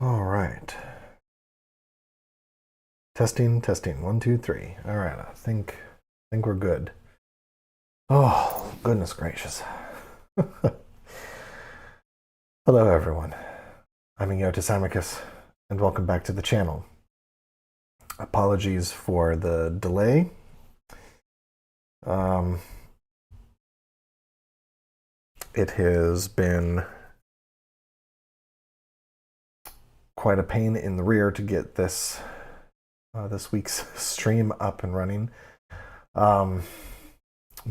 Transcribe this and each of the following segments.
All right. Testing, testing. 1, 2, 3. All right. I think we're good. Oh, goodness gracious. Hello, everyone. I'm Ignotus Amicus, and welcome back to the channel. Apologies for the delay. It has been quite a pain in the rear to get this this week's stream up and running.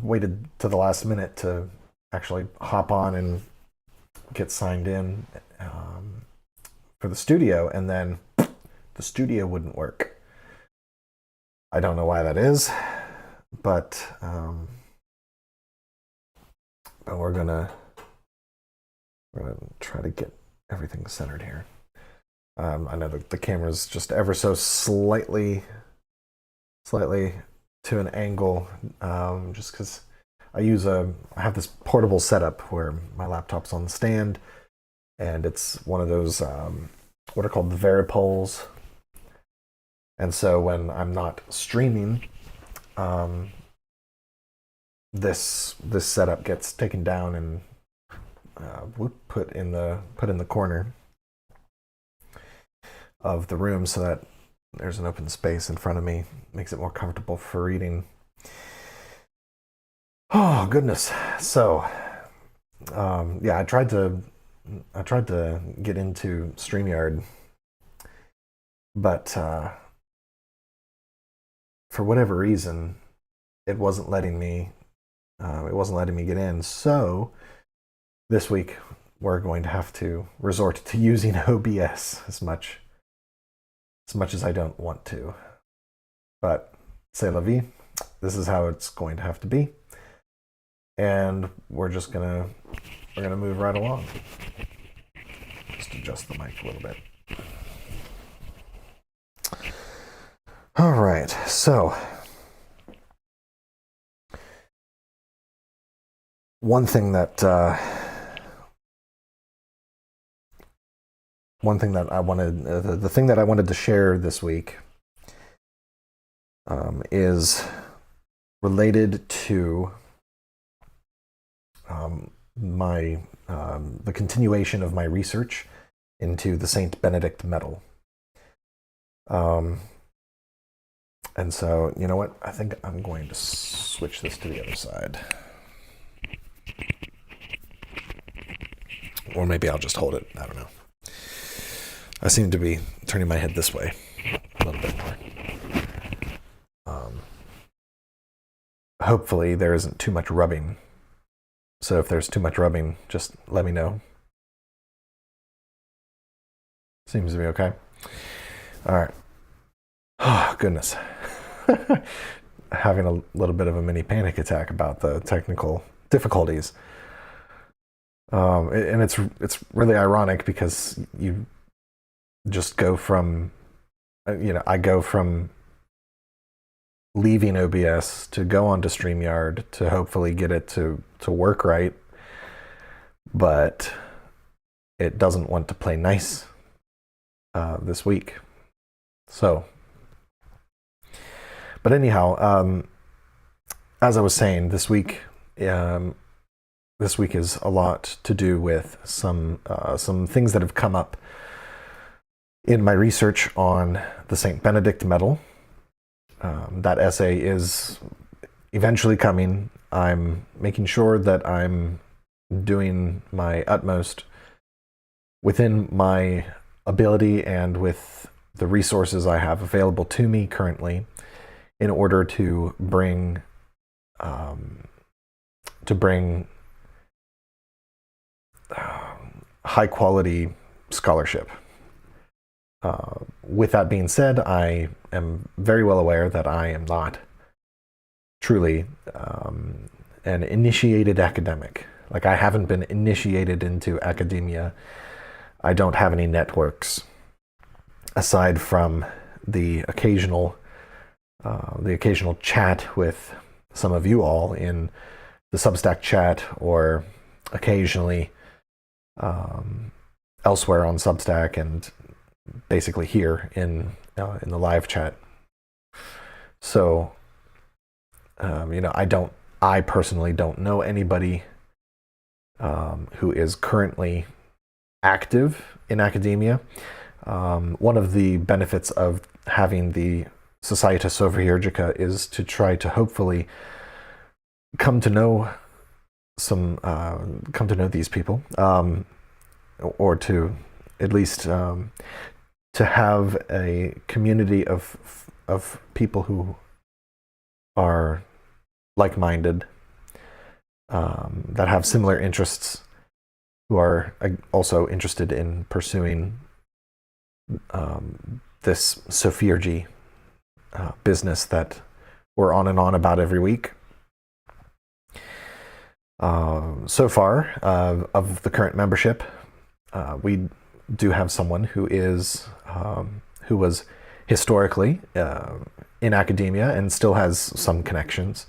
Waited to the last minute to actually hop on and get signed in for the studio, and then the studio wouldn't work. I don't know why that is, but we're gonna try to get everything centered here. I know the camera's just ever so slightly to an angle, just because I have this portable setup where my laptop's on the stand, and it's one of those what are called the varipoles. And so when I'm not streaming, this setup gets taken down and put in the corner of the room so that there's an open space in front of me. Makes it more comfortable for reading. Oh goodness. So yeah, I tried to get into StreamYard, but for whatever reason it wasn't letting me get in. So this week we're going to have to resort to using OBS as much as I don't want to. But c'est la vie. This is how it's going to have to be. And we're gonna move right along. Just adjust the mic a little bit. All right, so one thing that I wanted, the thing that I wanted to share this week is related to the continuation of my research into the Saint Benedict Medal. And so, you know what? I think I'm going to switch this to the other side. Or maybe I'll just hold it. I don't know. I seem to be turning my head this way a little bit more. Hopefully there isn't too much rubbing. So if there's too much rubbing, just let me know. Seems to be okay. All right. Oh, goodness. Having a little bit of a mini panic attack about the technical difficulties. And it's really ironic because you just go from, I go from leaving OBS to go onto StreamYard to hopefully get it to work right, but it doesn't want to play nice this week. So, but anyhow, as I was saying, this week this week is a lot to do with some things that have come up in my research on the St. Benedict Medal. That essay is eventually coming. I'm making sure that I'm doing my utmost within my ability and with the resources I have available to me currently in order to bring high quality scholarship. With that being said, I am very well aware that I am not truly an initiated academic. Like, I haven't been initiated into academia. I don't have any networks aside from the occasional chat with some of you all in the Substack chat, or occasionally elsewhere on Substack, and basically here in the live chat. So, I personally don't know anybody who is currently active in academia. One of the benefits of having the Societas Sophiurgica is to try to hopefully come to know these people, or to at least to have a community of people who are like-minded, that have similar interests, who are also interested in pursuing this Sophiurgy business that we're on and on about every week. So far, of the current membership, we do have someone who was historically in academia and still has some connections,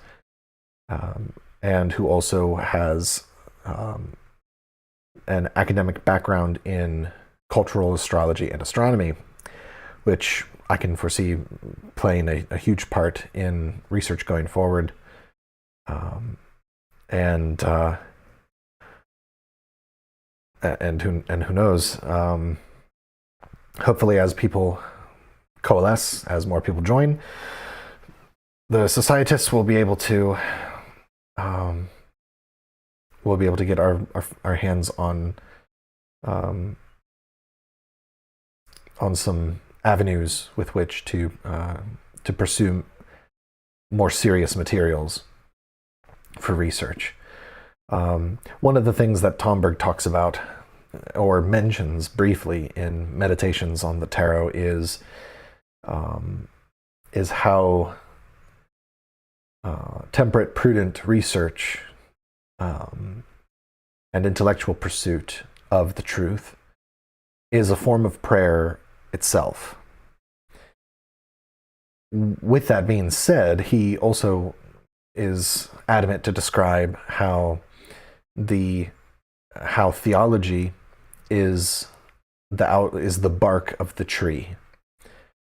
and who also has an academic background in cultural astrology and astronomy, which I can foresee playing a huge part in research going forward. And who knows? Hopefully, as people coalesce, as more people join, the Societas will be able to get our hands on some avenues with which to pursue more serious materials for research. One of the things that Tomberg talks about, or mentions briefly in Meditations on the Tarot, is how temperate, prudent research and intellectual pursuit of the truth is a form of prayer itself. With that being said, he also is adamant to describe how theology is the bark of the tree.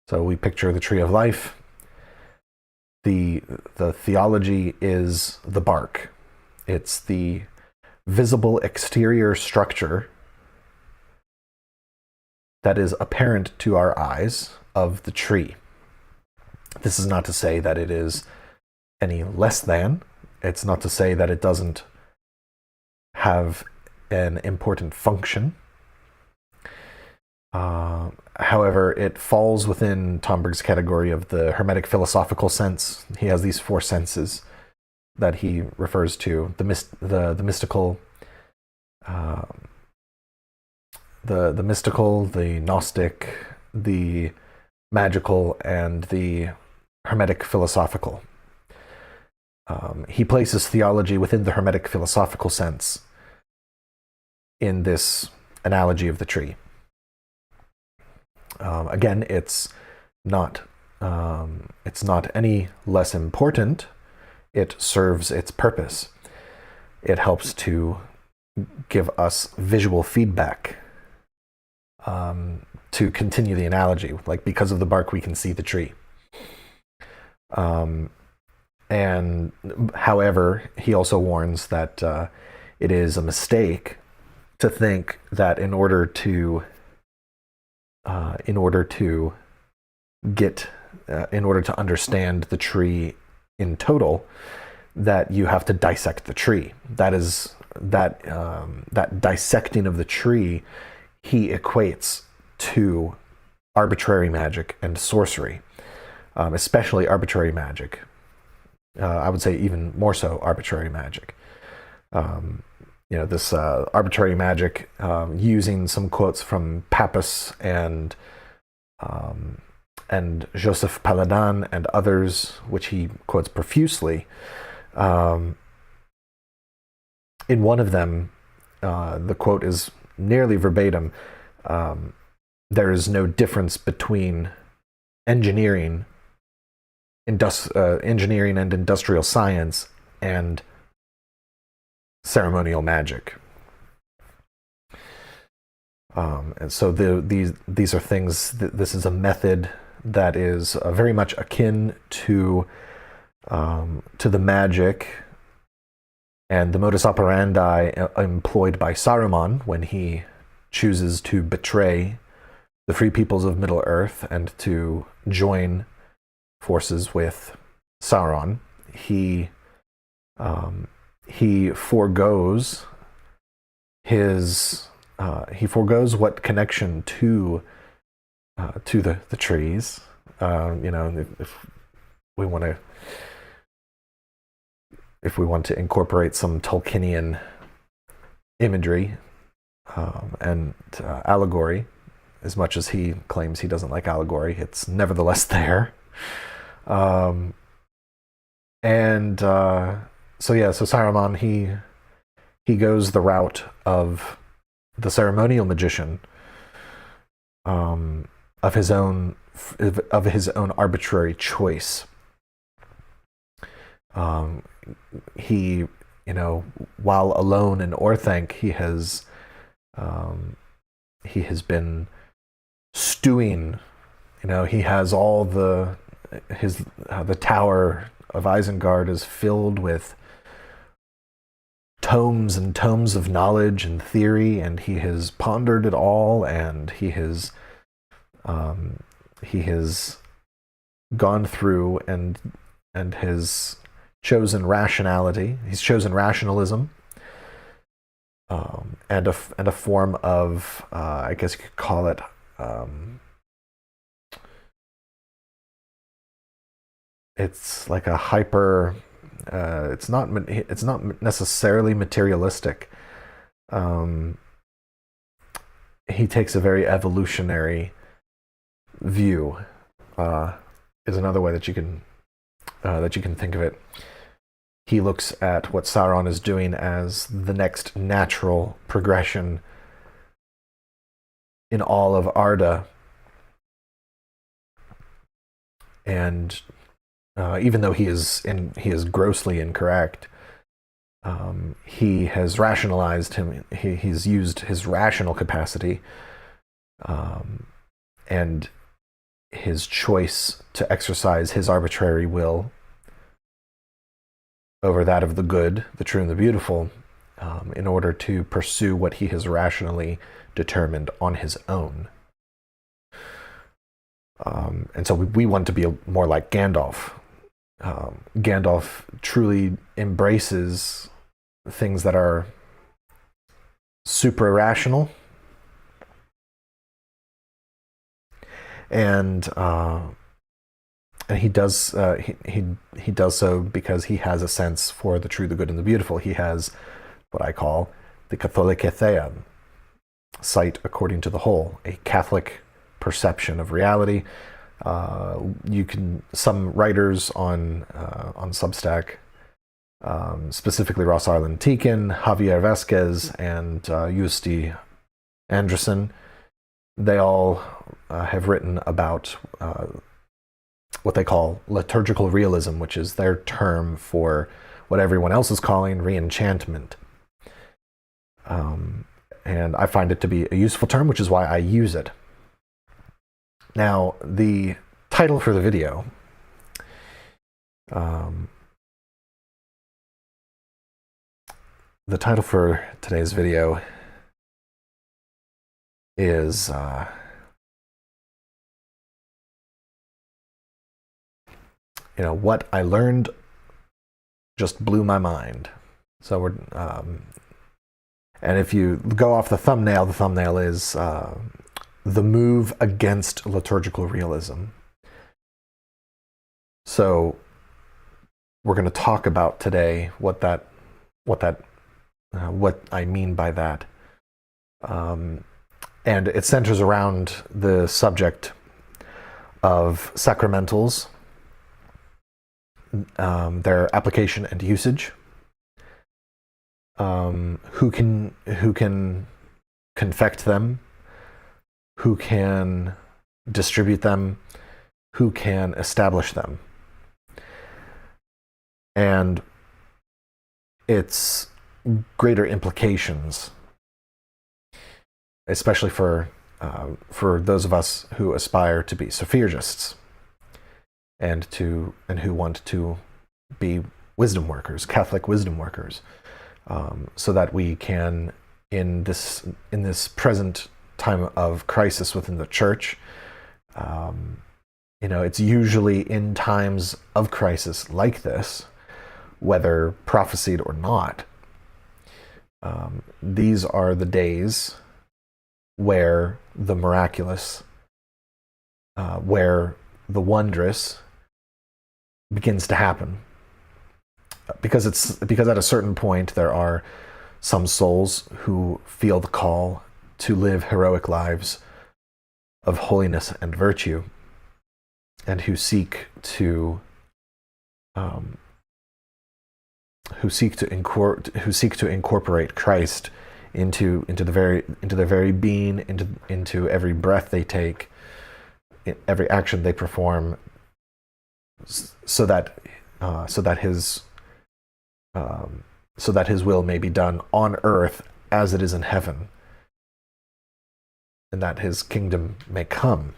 So we picture the tree of life. The theology is the bark. It's the visible exterior structure that is apparent to our eyes of the tree. This is not to say that it is any less than. It's not to say that it doesn't have an important function. However, it falls within Tomberg's category of the Hermetic philosophical sense. He has these four senses that he refers to: the mystical, the mystical, the Gnostic, the magical, and the Hermetic philosophical. He places theology within the Hermetic philosophical sense in this analogy of the tree. Again, it's not any less important. It serves its purpose. It helps to give us visual feedback. To continue the analogy, like, because of the bark we can see the tree. And however, he also warns that it is a mistake to think that in order to understand the tree in total, that you have to dissect the tree. That dissecting of the tree he equates to arbitrary magic and sorcery, especially arbitrary magic. I would say even more so arbitrary magic. This arbitrary magic, using some quotes from Pappus and Joseph Paladin and others, which he quotes profusely. In one of them, the quote is nearly verbatim. There is no difference between engineering and industrial science and ceremonial magic. And so these are things. This is a method that is very much akin to the magic and the modus operandi employed by Saruman when he chooses to betray the free peoples of Middle Earth and to join forces with Sauron. He forgoes what connection to the trees. If we want to incorporate some Tolkienian imagery and allegory, as much as he claims he doesn't like allegory, it's nevertheless there. So Saruman, he goes the route of the ceremonial magician, of his own arbitrary choice. He, while alone in Orthanc, he has been stewing. He has all the tower of Isengard is filled with tomes and tomes of knowledge and theory, and he has pondered it all, and he has gone through and has chosen rationality. He's chosen rationalism, and a form of I guess you could call it it's like a hyper. It's not necessarily materialistic. He takes a very evolutionary view. Is another way that you can think of it. He looks at what Sauron is doing as the next natural progression in all of Arda, and even though he is grossly incorrect, he has rationalized him. He's used his rational capacity, and his choice to exercise his arbitrary will over that of the good, the true, and the beautiful, in order to pursue what he has rationally determined on his own. And so we want to be more like Gandalf. Gandalf truly embraces things that are supra-rational, and he does he does so because he has a sense for the true, the good, and the beautiful. He has what I call the Catholic Thean, sight according to the whole, a Catholic perception of reality. Some writers on Substack, specifically Ross Arlen Teakin, Javier Vasquez, and Justy Anderson, they all have written about what they call liturgical realism, which is their term for what everyone else is calling re-enchantment. And I find it to be a useful term, which is why I use it. Now, the title for the video the title for today's video is what I learned just blew my mind. So we're and if you go off the thumbnail is the move against liturgical realism. So we're going to talk about today what I mean by that, and it centers around the subject of sacramentals, their application and usage, who can confect them, who can distribute them, who can establish them, and its greater implications, especially for those of us who aspire to be Sophiurgists and who want to be wisdom workers, Catholic wisdom workers, so that we can, in this present time of crisis within the Church, it's usually in times of crisis like this, whether prophesied or not, these are the days where the miraculous, where the wondrous begins to happen. Because at a certain point there are some souls who feel the call to live heroic lives of holiness and virtue, and who seek to incorporate Christ into their very being, into every breath they take, every action they perform, so that his will may be done on earth as it is in heaven, and that his kingdom may come,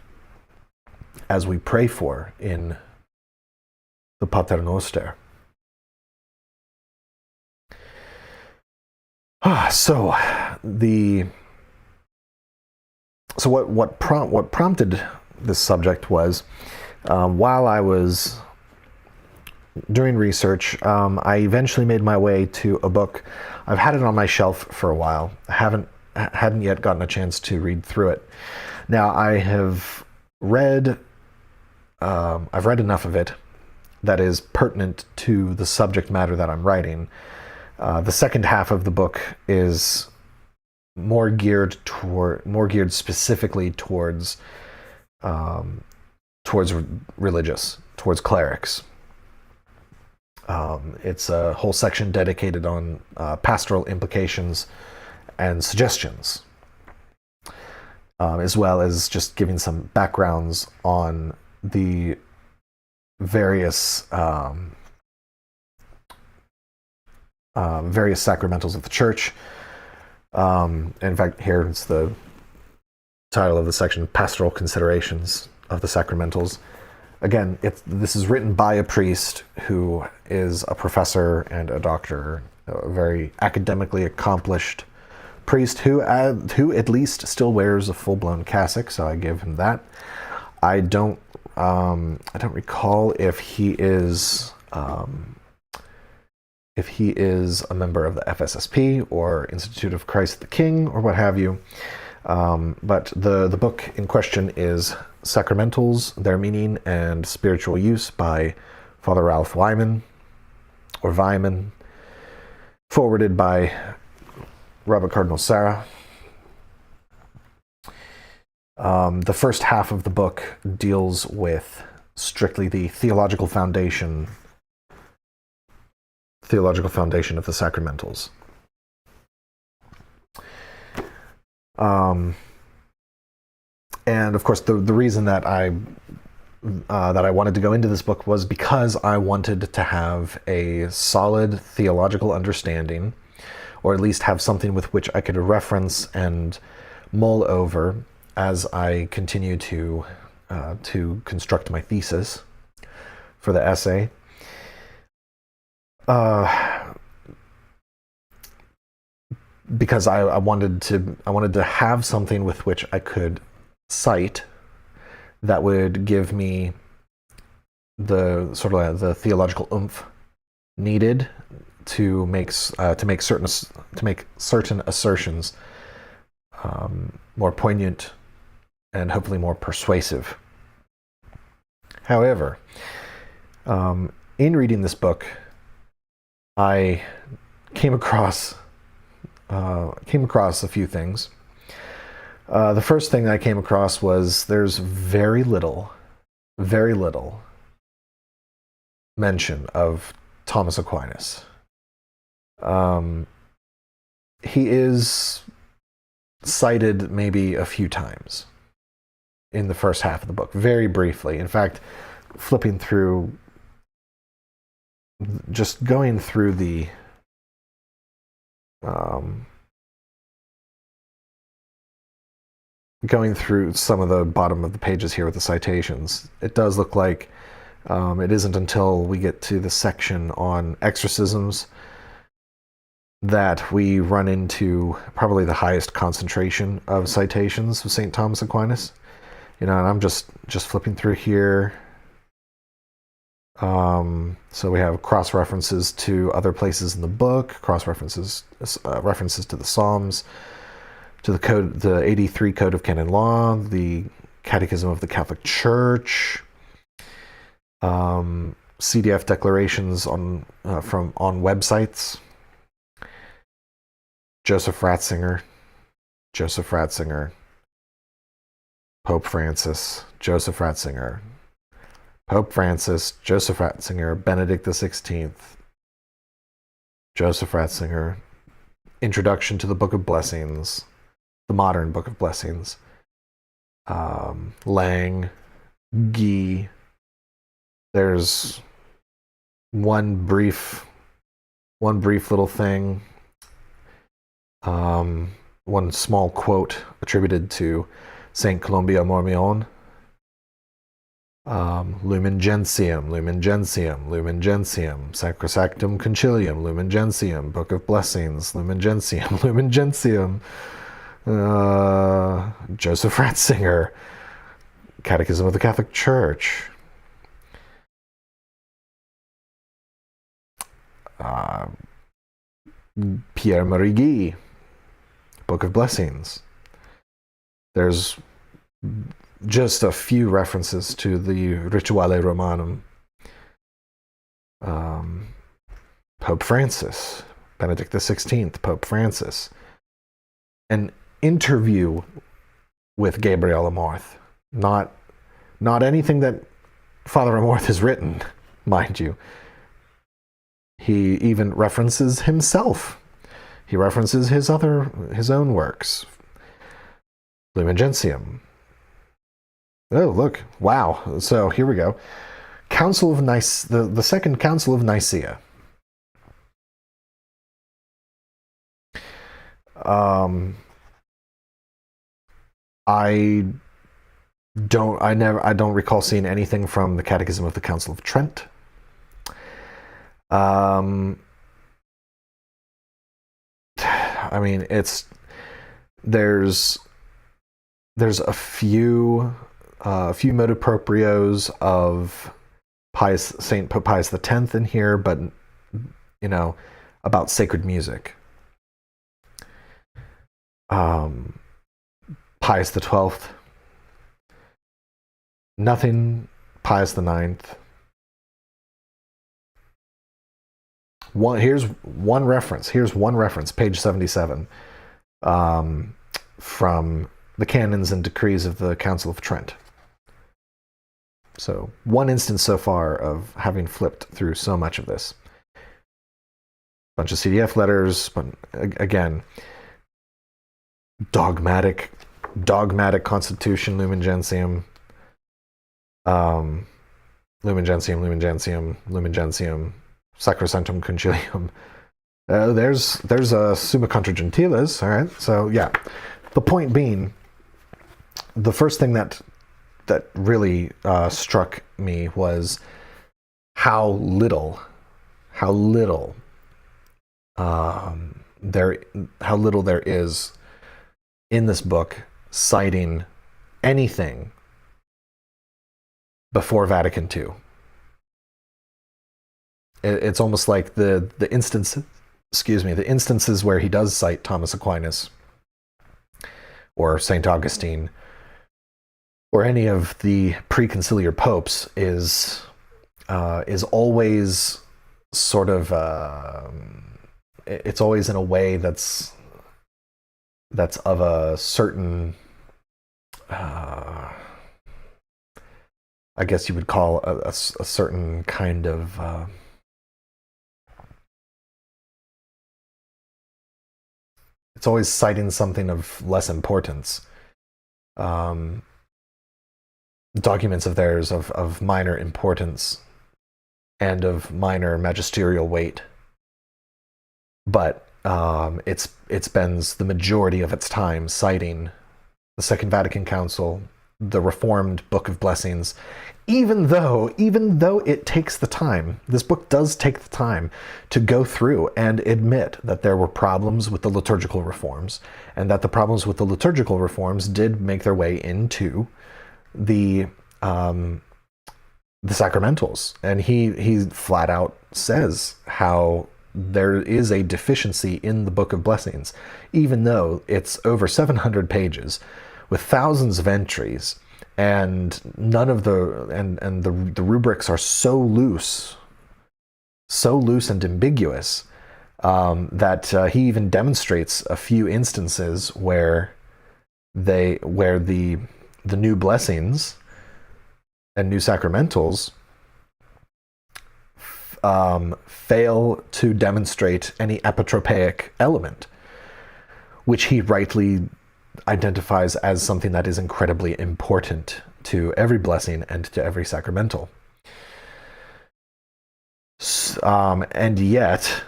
as we pray for in the Pater Noster. So what prompted this subject was, while I was doing research, I eventually made my way to a book. I've had it on my shelf for a while. I hadn't yet gotten a chance to read through it. Now I've read enough of it that is pertinent to the subject matter that I'm writing. The second half of the book is more geared specifically towards religious, towards clerics. It's a whole section dedicated on pastoral implications and suggestions, as well as just giving some backgrounds on the various sacramentals of the Church. In fact, here it's the title of the section, Pastoral Considerations of the Sacramentals. Again, this is written by a priest who is a professor and a doctor, a very academically accomplished priest who at least still wears a full-blown cassock, so I give him that. I don't recall if he is a member of the FSSP or Institute of Christ the King or what have you. But the book in question is Sacramentals, Their Meaning and Spiritual Use by Father Ralph Weimann, or Weimann, forwarded by Robert Cardinal Sarah. The first half of the book deals with strictly the theological foundation of the sacramentals. And of course, the reason that I wanted to go into this book was because I wanted to have a solid theological understanding, or at least have something with which I could reference and mull over as I continue to construct my thesis for the essay. because I wanted to have something with which I could cite that would give me the sort of the theological oomph needed to make certain assertions more poignant and hopefully more persuasive. However, in reading this book, I came across a few things. The first thing I came across was there's very little mention of Thomas Aquinas. He is cited maybe a few times in the first half of the book, very briefly. In fact, flipping through, just going through the going through some of the bottom of the pages here with the citations, it does look like it isn't until we get to the section on exorcisms that we run into probably the highest concentration of citations of St. Thomas Aquinas. And I'm just flipping through here. So we have cross-references to other places in the book, cross-references, references to the Psalms, to the code, the EDT I Code of Canon Law, the Catechism of the Catholic Church, CDF declarations on websites. Joseph Ratzinger, Pope Francis, Joseph Ratzinger, Pope Francis, Joseph Ratzinger, Benedict XVI, Joseph Ratzinger, Introduction to the Book of Blessings, the Modern Book of Blessings, Lang, Guy. There's one brief little thing, one small quote attributed to Saint Columba Mormion. Lumen Gentium, Lumen Gentium, Lumen Gentium, Sacrosanctum Concilium, Lumen Gentium, Book of Blessings, Lumen Gentium, Lumen Gentium, Joseph Ratzinger, Catechism of the Catholic Church, Pierre-Marie Guy, Book of Blessings. There's just a few references to the Rituale Romanum. Pope Francis, Benedict XVI, Pope Francis. An interview with Gabriel Amorth. Not anything that Father Amorth has written, mind you. He even references himself. He references his own works. Lumen Gentium. Oh, look. Wow. So here we go. Council of Nice, the Second Council of Nicaea. I don't recall seeing anything from the Catechism of the Council of Trent. I mean, there's a few motu proprios of Saint Pope Pius X in here, but about sacred music. Pius XII, nothing. Pius IX. Here's one reference, page 77, from the canons and decrees of the Council of Trent. So one instance so far of having flipped through so much of this. Bunch of CDF letters, but again, dogmatic constitution, Lumen Gentium, Lumen Gentium, Lumen Gentium, Lumen Gentium, Sacrosanctum Concilium. There's a Summa Contra Gentiles. All right. So yeah, the point being, the first thing that really struck me was how little little there is in this book citing anything before Vatican II. It's almost like the instances where he does cite Thomas Aquinas or St. Augustine or any of the preconciliar popes is always sort of it's always in a way that's of a certain I guess you would call a certain kind of it's always citing something of less importance. Documents of theirs of minor importance and of minor magisterial weight. But it spends the majority of its time citing the Second Vatican Council, the Reformed Book of Blessings, even though it takes the time, this book does take the time to go through and admit that there were problems with the liturgical reforms, and that the problems with the liturgical reforms did make their way into the Sacramentals. And he flat out says how there is a deficiency in the Book of Blessings, even though it's over 700 pages with thousands of entries, and none of the rubrics are so loose and ambiguous that he even demonstrates a few instances where the new blessings and new sacramentals fail to demonstrate any apotropaic element, which he rightly identifies as something that is incredibly important to every blessing and to every sacramental. And yet,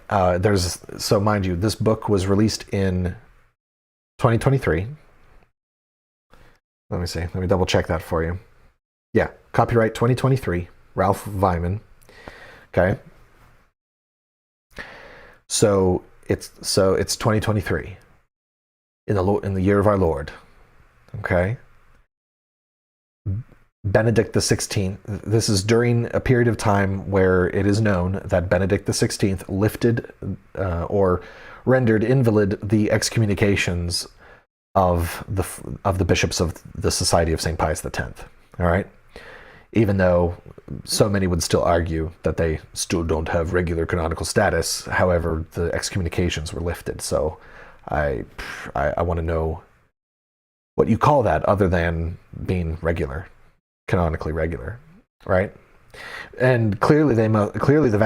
there's, so mind you, this book was released in 2023. Let me see. Let me double check that for you. Yeah, copyright 2023, Ralph Weimann. Okay. So it's 2023 in the year of our Lord. Okay. Benedict XVI. This is during a period of time where it is known that Benedict XVI lifted or rendered invalid the excommunications of the bishops of the Society of St. Pius X. All right, even though so many would still argue that they still don't have regular canonical status. However, the excommunications were lifted. So I want to know what you call that other than being regular, canonically regular, right? And clearly the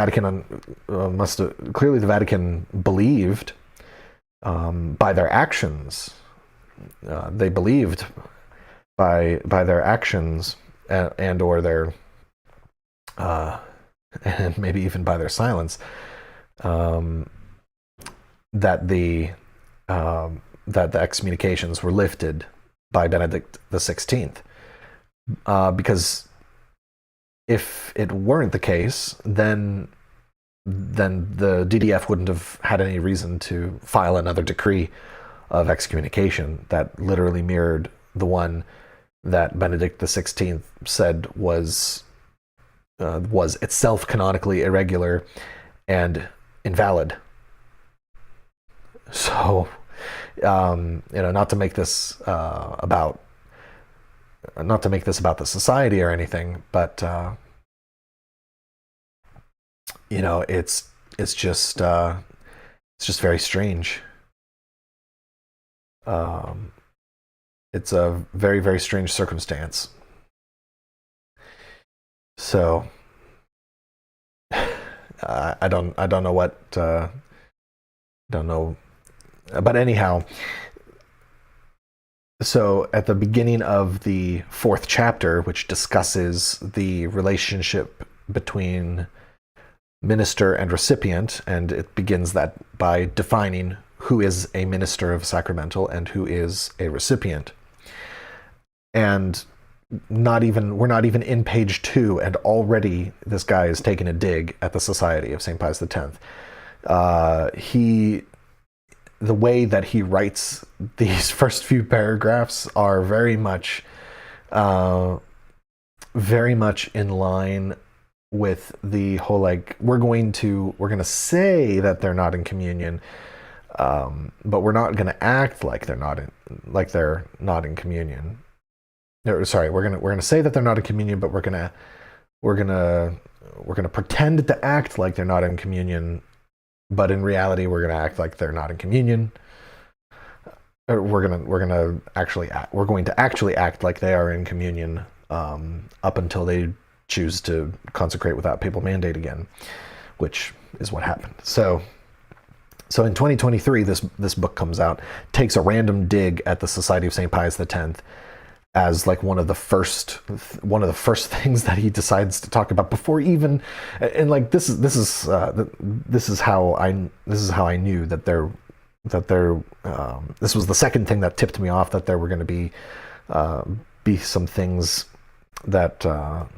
Vatican believed by their actions. They believed by their actions and or their and maybe even by their silence that the excommunications were lifted by Benedict XVI, because if it weren't the case, then the DDF wouldn't have had any reason to file another decree of excommunication that literally mirrored the one that Benedict XVI said was itself canonically irregular and invalid. So, not to make this about the society or anything, but it's just very strange. It's a very, very strange circumstance. So I don't know what don't know, but anyhow. So at the beginning of the 4th chapter, which discusses the relationship between minister and recipient, and it begins that by defining who is a minister of sacramental and who is a recipient. And we're not even in page 2, and already this guy is taking a dig at the Society of St. Pius X. The way that he writes these first few paragraphs are very much in line with the whole, like, we're going to say that they're not in communion, but we're not going to act like they're not in communion. No, sorry, we're gonna say that they're not in communion, but we're gonna pretend to act like they're not in communion, but in reality we're gonna act like they're not in communion. Or we're going to actually act like they are in communion up until they choose to consecrate without papal mandate again, which is what happened. So in 2023, this book comes out, takes a random dig at the Society of St. Pius X as like one of the first things that he decides to talk about before even, and like this is how I knew that this was the second thing that tipped me off that there were going to be some things that are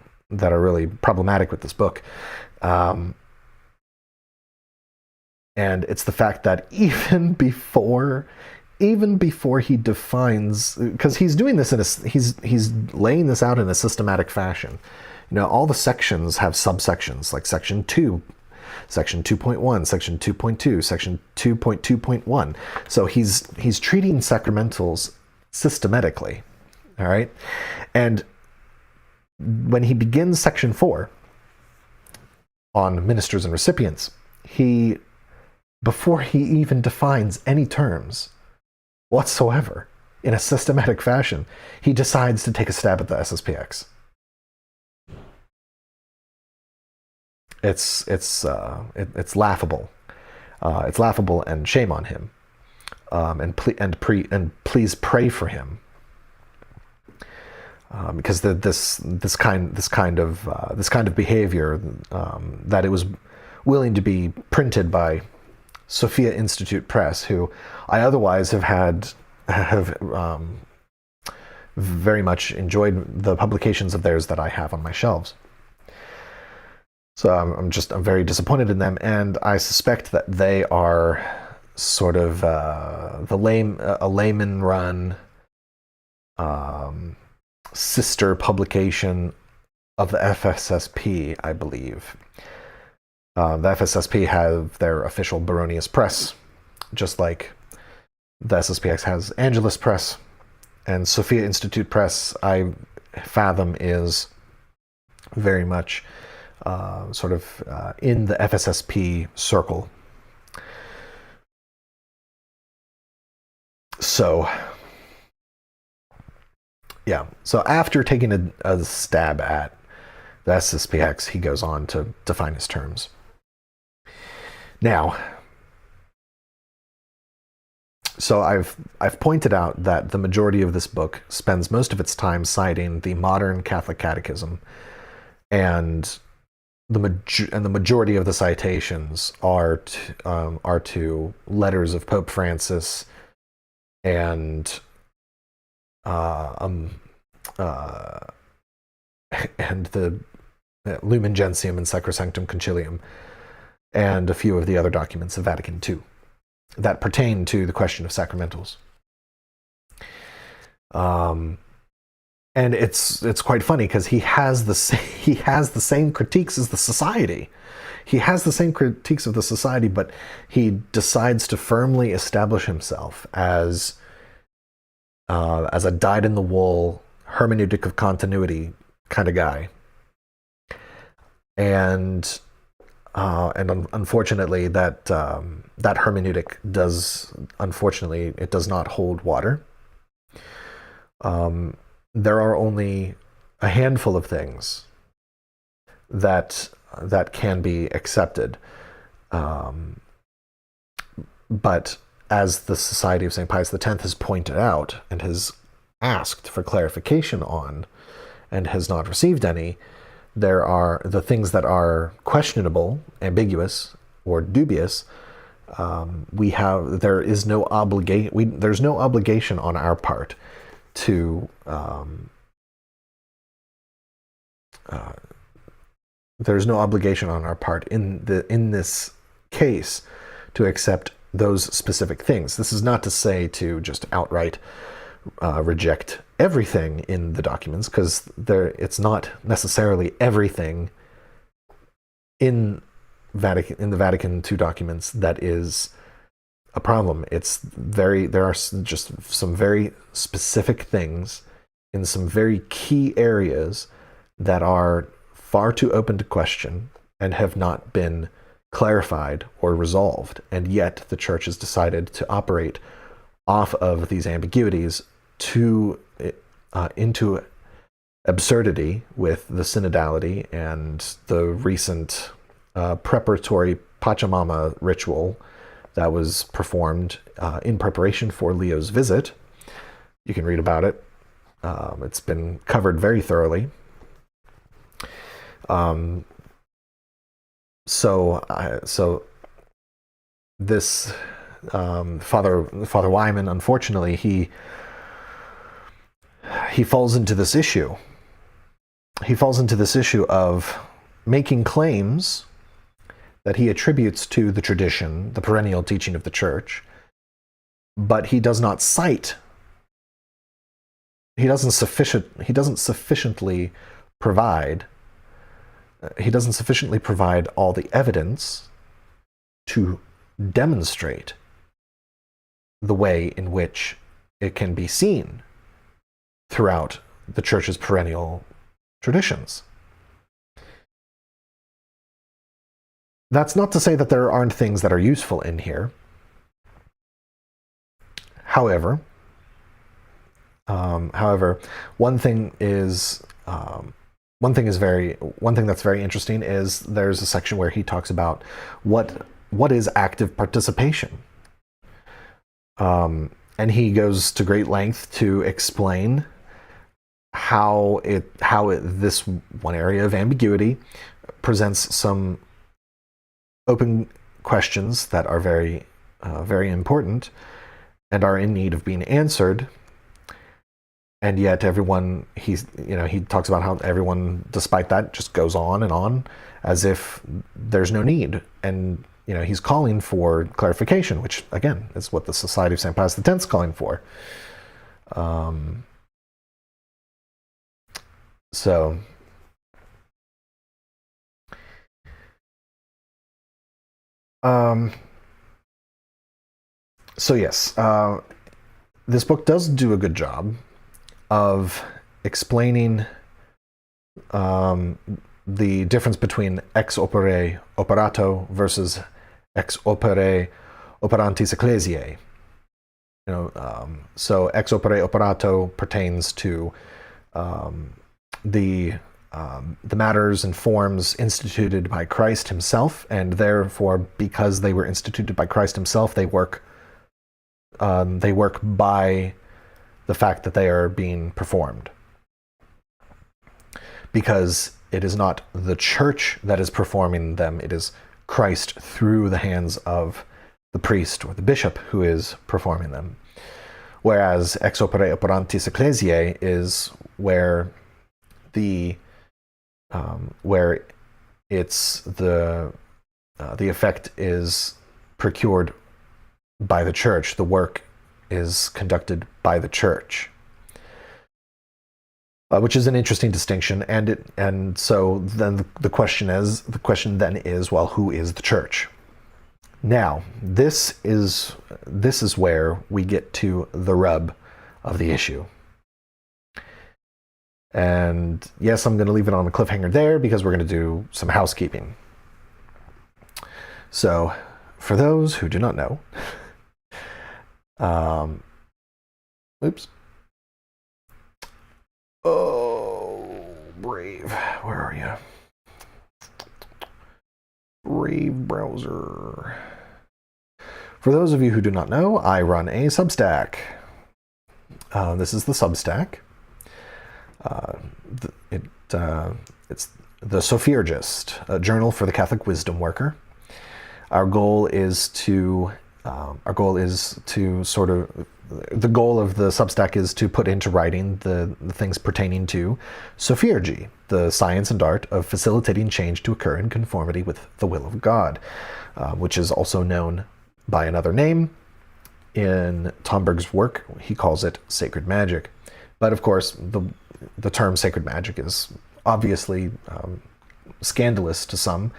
really problematic with this book. And it's the fact that even before he defines, because he's doing this he's laying this out in a systematic fashion. You know, all the sections have subsections, like section 2, section 2.1, section 2.2, section 2.2.1. So he's treating sacramentals systematically. All right. And when he begins section 4 on ministers and recipients, before he even defines any terms whatsoever in a systematic fashion, he decides to take a stab at the SSPX. It's laughable. It's laughable, and shame on him. And please pray for him. Because this kind of behavior that it was willing to be printed by Sophia Institute Press, who I otherwise have very much enjoyed the publications of theirs that I have on my shelves. So I'm very disappointed in them, and I suspect that they are sort of a layman-run sister publication of the FSSP, I believe. The FSSP have their official Baronius Press, just like the SSPX has Angelus Press, and Sophia Institute Press, I fathom, is very much in the FSSP circle. So, yeah. So after taking a stab at the SSPX, he goes on to define his terms. Now, so I've pointed out that the majority of this book spends most of its time citing the modern Catholic Catechism, and the majority of the citations are to letters of Pope Francis and the Lumen Gentium and Sacrosanctum Concilium, and a few of the other documents of Vatican II that pertain to the question of sacramentals. And it's quite funny because he has the same critiques as the society. He has the same critiques of the society, but he decides to firmly establish himself as a dyed-in-the-wool hermeneutic of continuity kind of guy. And unfortunately, that hermeneutic does not hold water. There are only a handful of things that can be accepted, but as the Society of St. Pius X has pointed out and has asked for clarification on, and has not received any, there are the things that are questionable, ambiguous, or dubious. There's no obligation on our part to there's no obligation on our part in this case to accept those specific things. This is not to say to just outright reject everything in the documents, because it's not necessarily everything in the Vatican II documents that is a problem. There are just some very specific things in some very key areas that are far too open to question and have not been clarified or resolved. And yet the Church has decided to operate off of these ambiguities into absurdity with the synodality and the recent preparatory Pachamama ritual that was performed in preparation for Leo's visit. You can read about it. It's been covered very thoroughly. So this Father Weimann, unfortunately, he falls into this issue. He falls into this issue of making claims that he attributes to the tradition, the perennial teaching of the Church, but he does not cite. He doesn't sufficiently provide all the evidence to demonstrate the way in which it can be seen throughout the Church's perennial traditions. That's not to say that there aren't things that are useful in here. However, one thing that's very interesting is there's a section where he talks about what is active participation, and he goes to great length to explain how this one area of ambiguity presents some open questions that are very important and are in need of being answered. And yet he talks about how everyone, despite that, just goes on and on as if there's no need. And, he's calling for clarification, which, again, is what the Society of St. Pius X is calling for. So yes, this book does do a good job of explaining the difference between ex opere operato versus ex opere operantis ecclesiae. So ex opere operato pertains to the matters and forms instituted by Christ himself, and therefore, because they were instituted by Christ himself, they work by the fact that they are being performed. Because it is not the Church that is performing them, it is Christ through the hands of the priest or the bishop who is performing them. Whereas ex opere operantis ecclesiae is where it's the effect is procured by the Church. The work is conducted by the Church, which is an interesting distinction. And so then the question then is, well, who is the Church? Now, this is where we get to the rub of the issue. And yes, I'm going to leave it on a cliffhanger there because we're going to do some housekeeping. So, for those who do not know, oops. Oh, Brave. Where are you? Brave browser. For those of you who do not know, I run a Substack. This is the Substack. It's the Sophiurgist, a journal for the Catholic wisdom worker. The goal of the Substack is to put into writing the things pertaining to Sophiurgy, the science and art of facilitating change to occur in conformity with the will of God, which is also known by another name. In Tomberg's work, he calls it sacred magic. But of course, the term sacred magic is obviously scandalous to some,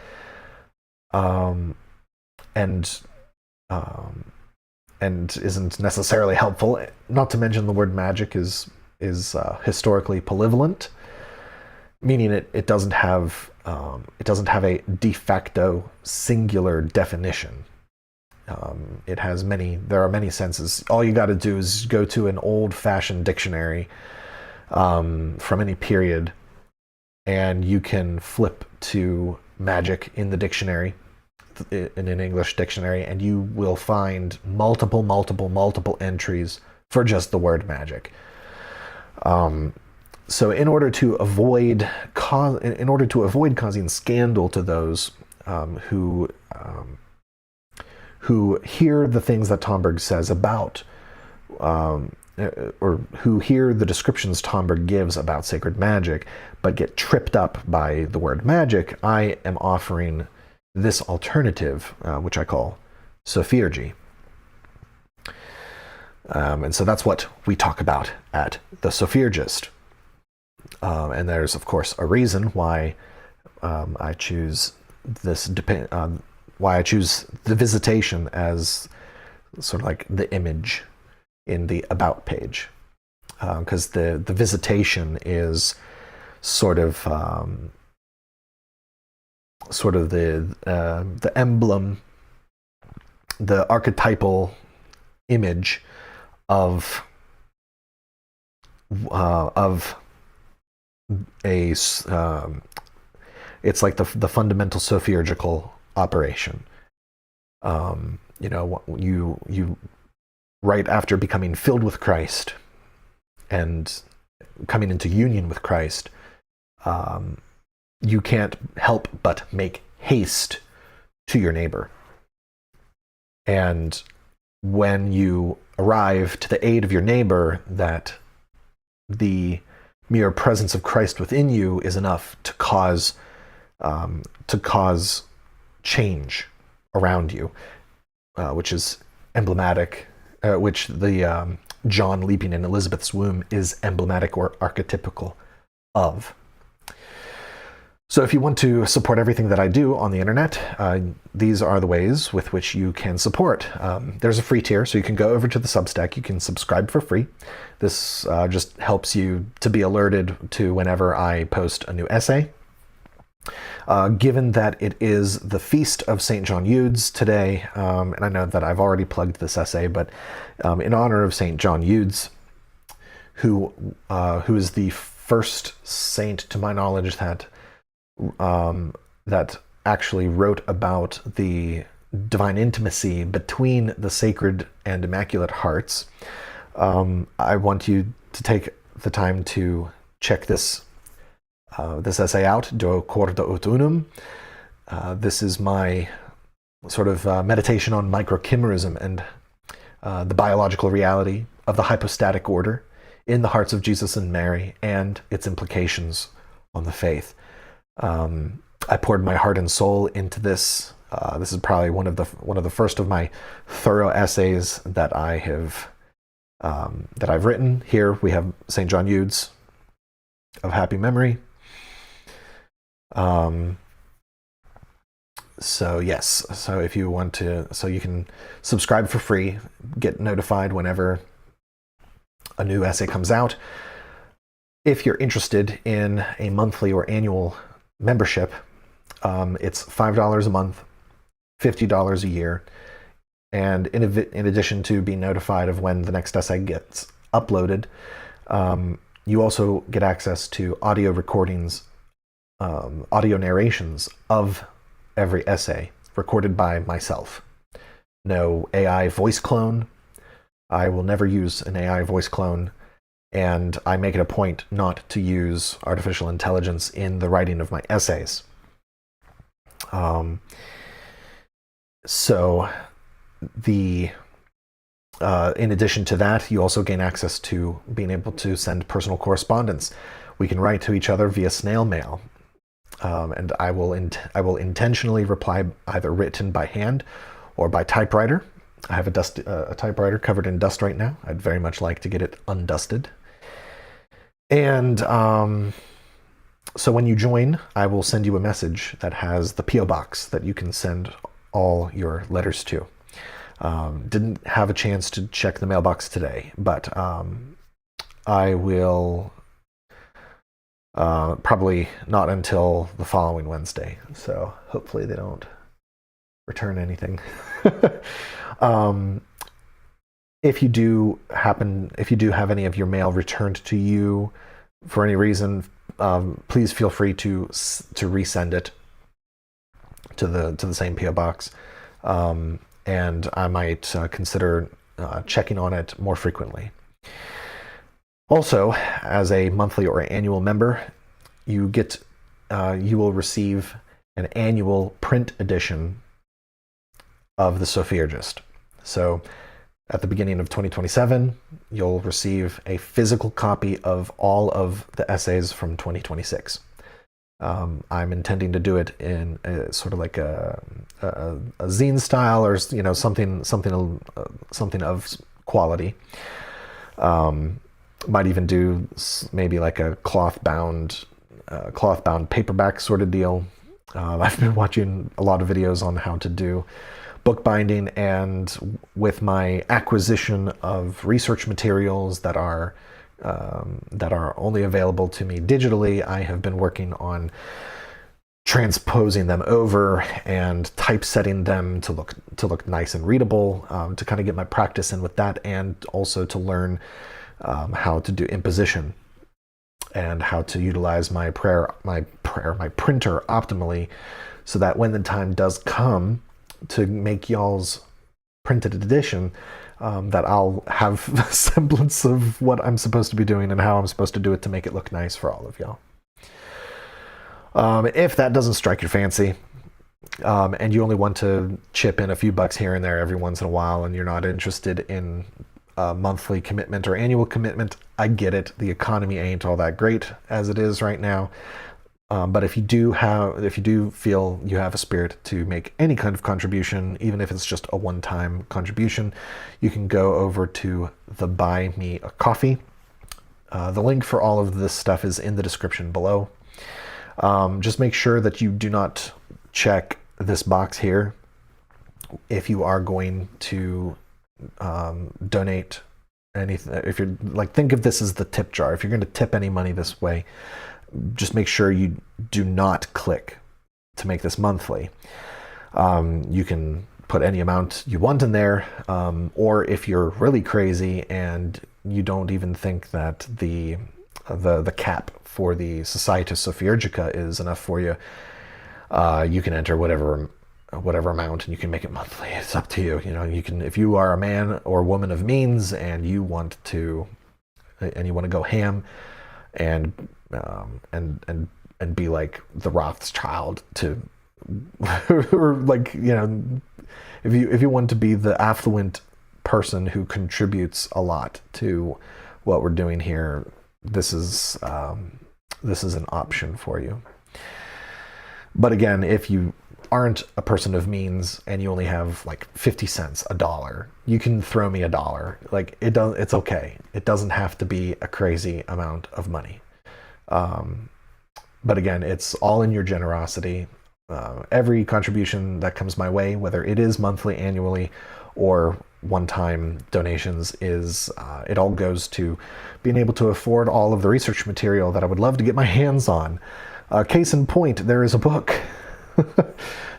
and isn't necessarily helpful. Not to mention the word magic is historically polyvalent, meaning it doesn't have a de facto singular definition. There are many senses. All you got to do is go to an old-fashioned dictionary from any period, and you can flip to magic in the dictionary, in an English dictionary, and you will find multiple entries for just the word magic. So in order to avoid causing scandal to those who hear the things that Tomberg says about, or who hear the descriptions Tomberg gives about sacred magic, but get tripped up by the word magic, I am offering this alternative, which I call Sophiurgy. And so that's what we talk about at the Sophiurgist. And there's, of course, a reason why I choose why I choose the visitation as sort of like the image in the About page. Because the visitation is sort of the emblem, the archetypal image of a it's like the fundamental Sophiurgical operation. You right after becoming filled with Christ and coming into union with Christ, you can't help but make haste to your neighbor. And when you arrive to the aid of your neighbor, that the mere presence of Christ within you is enough to cause change around you, which is emblematic, which the John leaping in Elizabeth's womb is emblematic or archetypical of. So if you want to support everything that I do on the internet, these are the ways with which you can support. There's a free tier, so you can go over to the Substack. You can subscribe for free. This just helps you to be alerted to whenever I post a new essay. Given that it is the feast of St. John Eudes today, and I know that I've already plugged this essay, but in honor of St. John Eudes, who is the first saint, to my knowledge, that actually wrote about the divine intimacy between the Sacred and Immaculate Hearts, I want you to take the time to check this essay out, Do Corda ut Unum. This is my sort of meditation on microchimerism and the biological reality of the hypostatic order in the hearts of Jesus and Mary and its implications on the faith. I poured my heart and soul into this. This is probably one of the first of my thorough essays that I've written. Here we have St. John Eudes of happy memory. So yes, so if you want to, so you can subscribe for free, get notified whenever a new essay comes out. If you're interested in a monthly or annual membership, it's $5 a month, $50 a year, and in addition to being notified of when the next essay gets uploaded, you also get access to audio recordings, audio narrations of every essay recorded by myself. No AI voice clone. I will never use an AI voice clone, and I make it a point not to use artificial intelligence in the writing of my essays. In addition to that, you also gain access to being able to send personal correspondence. We can write to each other via snail mail, and I will intentionally reply either written by hand or by typewriter, I have a typewriter covered in dust right now. I'd very much like to get it undusted. And so when you join, I will send you a message that has the P.O. box that you can send all your letters to. Didn't have a chance to check the mailbox today, but I will probably not until the following Wednesday. So hopefully they don't return anything. If you do have any of your mail returned to you for any reason, please feel free to resend it to the same PO box, and I might consider checking on it more frequently. Also, as a monthly or annual member, you will receive an annual print edition of the Sophiurgist. So at the beginning of 2027, you'll receive a physical copy of all of the essays from 2026. I'm intending to do it in sort of like a zine style, or something of quality. Might even do maybe like a cloth bound paperback sort of deal. I've been watching a lot of videos on how to do bookbinding, and with my acquisition of research materials that are only available to me digitally, I have been working on transposing them over and typesetting them to look nice and readable, to kind of get my practice in with that, and also to learn how to do imposition and how to utilize my printer optimally, so that when the time does come to make y'all's printed edition, that I'll have a semblance of what I'm supposed to be doing and how I'm supposed to do it to make it look nice for all of y'all. If that doesn't strike your fancy, and you only want to chip in a few bucks here and there every once in a while, and you're not interested in a monthly commitment or annual commitment, I get it. The economy ain't all that great as it is right now. But if you do feel you have a spirit to make any kind of contribution, even if it's just a one-time contribution, you can go over to the Buy Me a Coffee. The link for all of this stuff is in the description below. Just make sure that you do not check this box here if you are going to donate anything. If you're like, think of this as the tip jar. If you're going to tip any money this way, just make sure you do not click to make this monthly. You can put any amount you want in there, or if you're really crazy and you don't even think that the cap for the Societas Sophiurgica is enough for you, you can enter whatever amount, and you can make it monthly. It's up to you. You can, if you are a man or woman of means and you want to go ham and be like the Rothschild to, or like, if you want to be the affluent person who contributes a lot to what we're doing here, this is an option for you. But again, if you aren't a person of means and you only have like 50 cents, $1, you can throw me $1. Like, it's okay. It doesn't have to be a crazy amount of money. But again, it's all in your generosity. Every contribution that comes my way, whether it is monthly, annually, or one-time donations, it all goes to being able to afford all of the research material that I would love to get my hands on. Case in point, there is a book.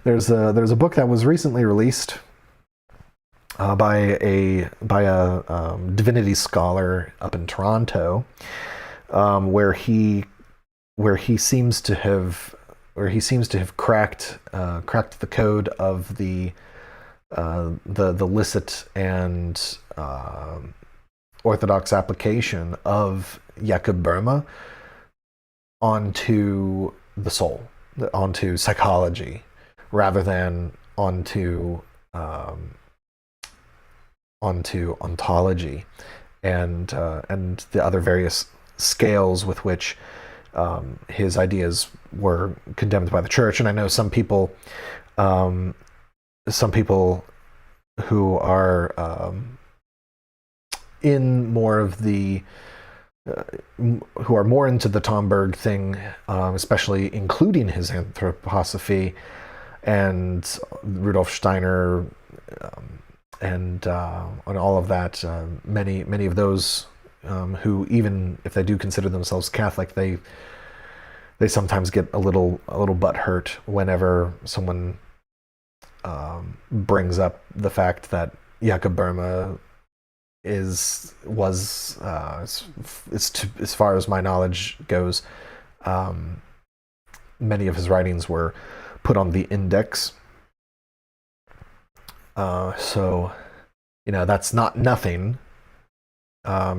There's a book that was recently released by a divinity scholar up in Toronto, where he seems to have cracked the code of the licit and orthodox application of Jakob Burma onto the soul, onto psychology, rather than onto ontology and the other various scales with which his ideas were condemned by the church. And I know some people who are in more of the who are more into the Tomberg thing, especially including his anthroposophy and Rudolf Steiner, and all of that. Many of those who, even if they do consider themselves Catholic, they sometimes get a little butthurt whenever someone brings up the fact that Jakob Burma as far as my knowledge goes, many of his writings were put on the index. So, that's not nothing.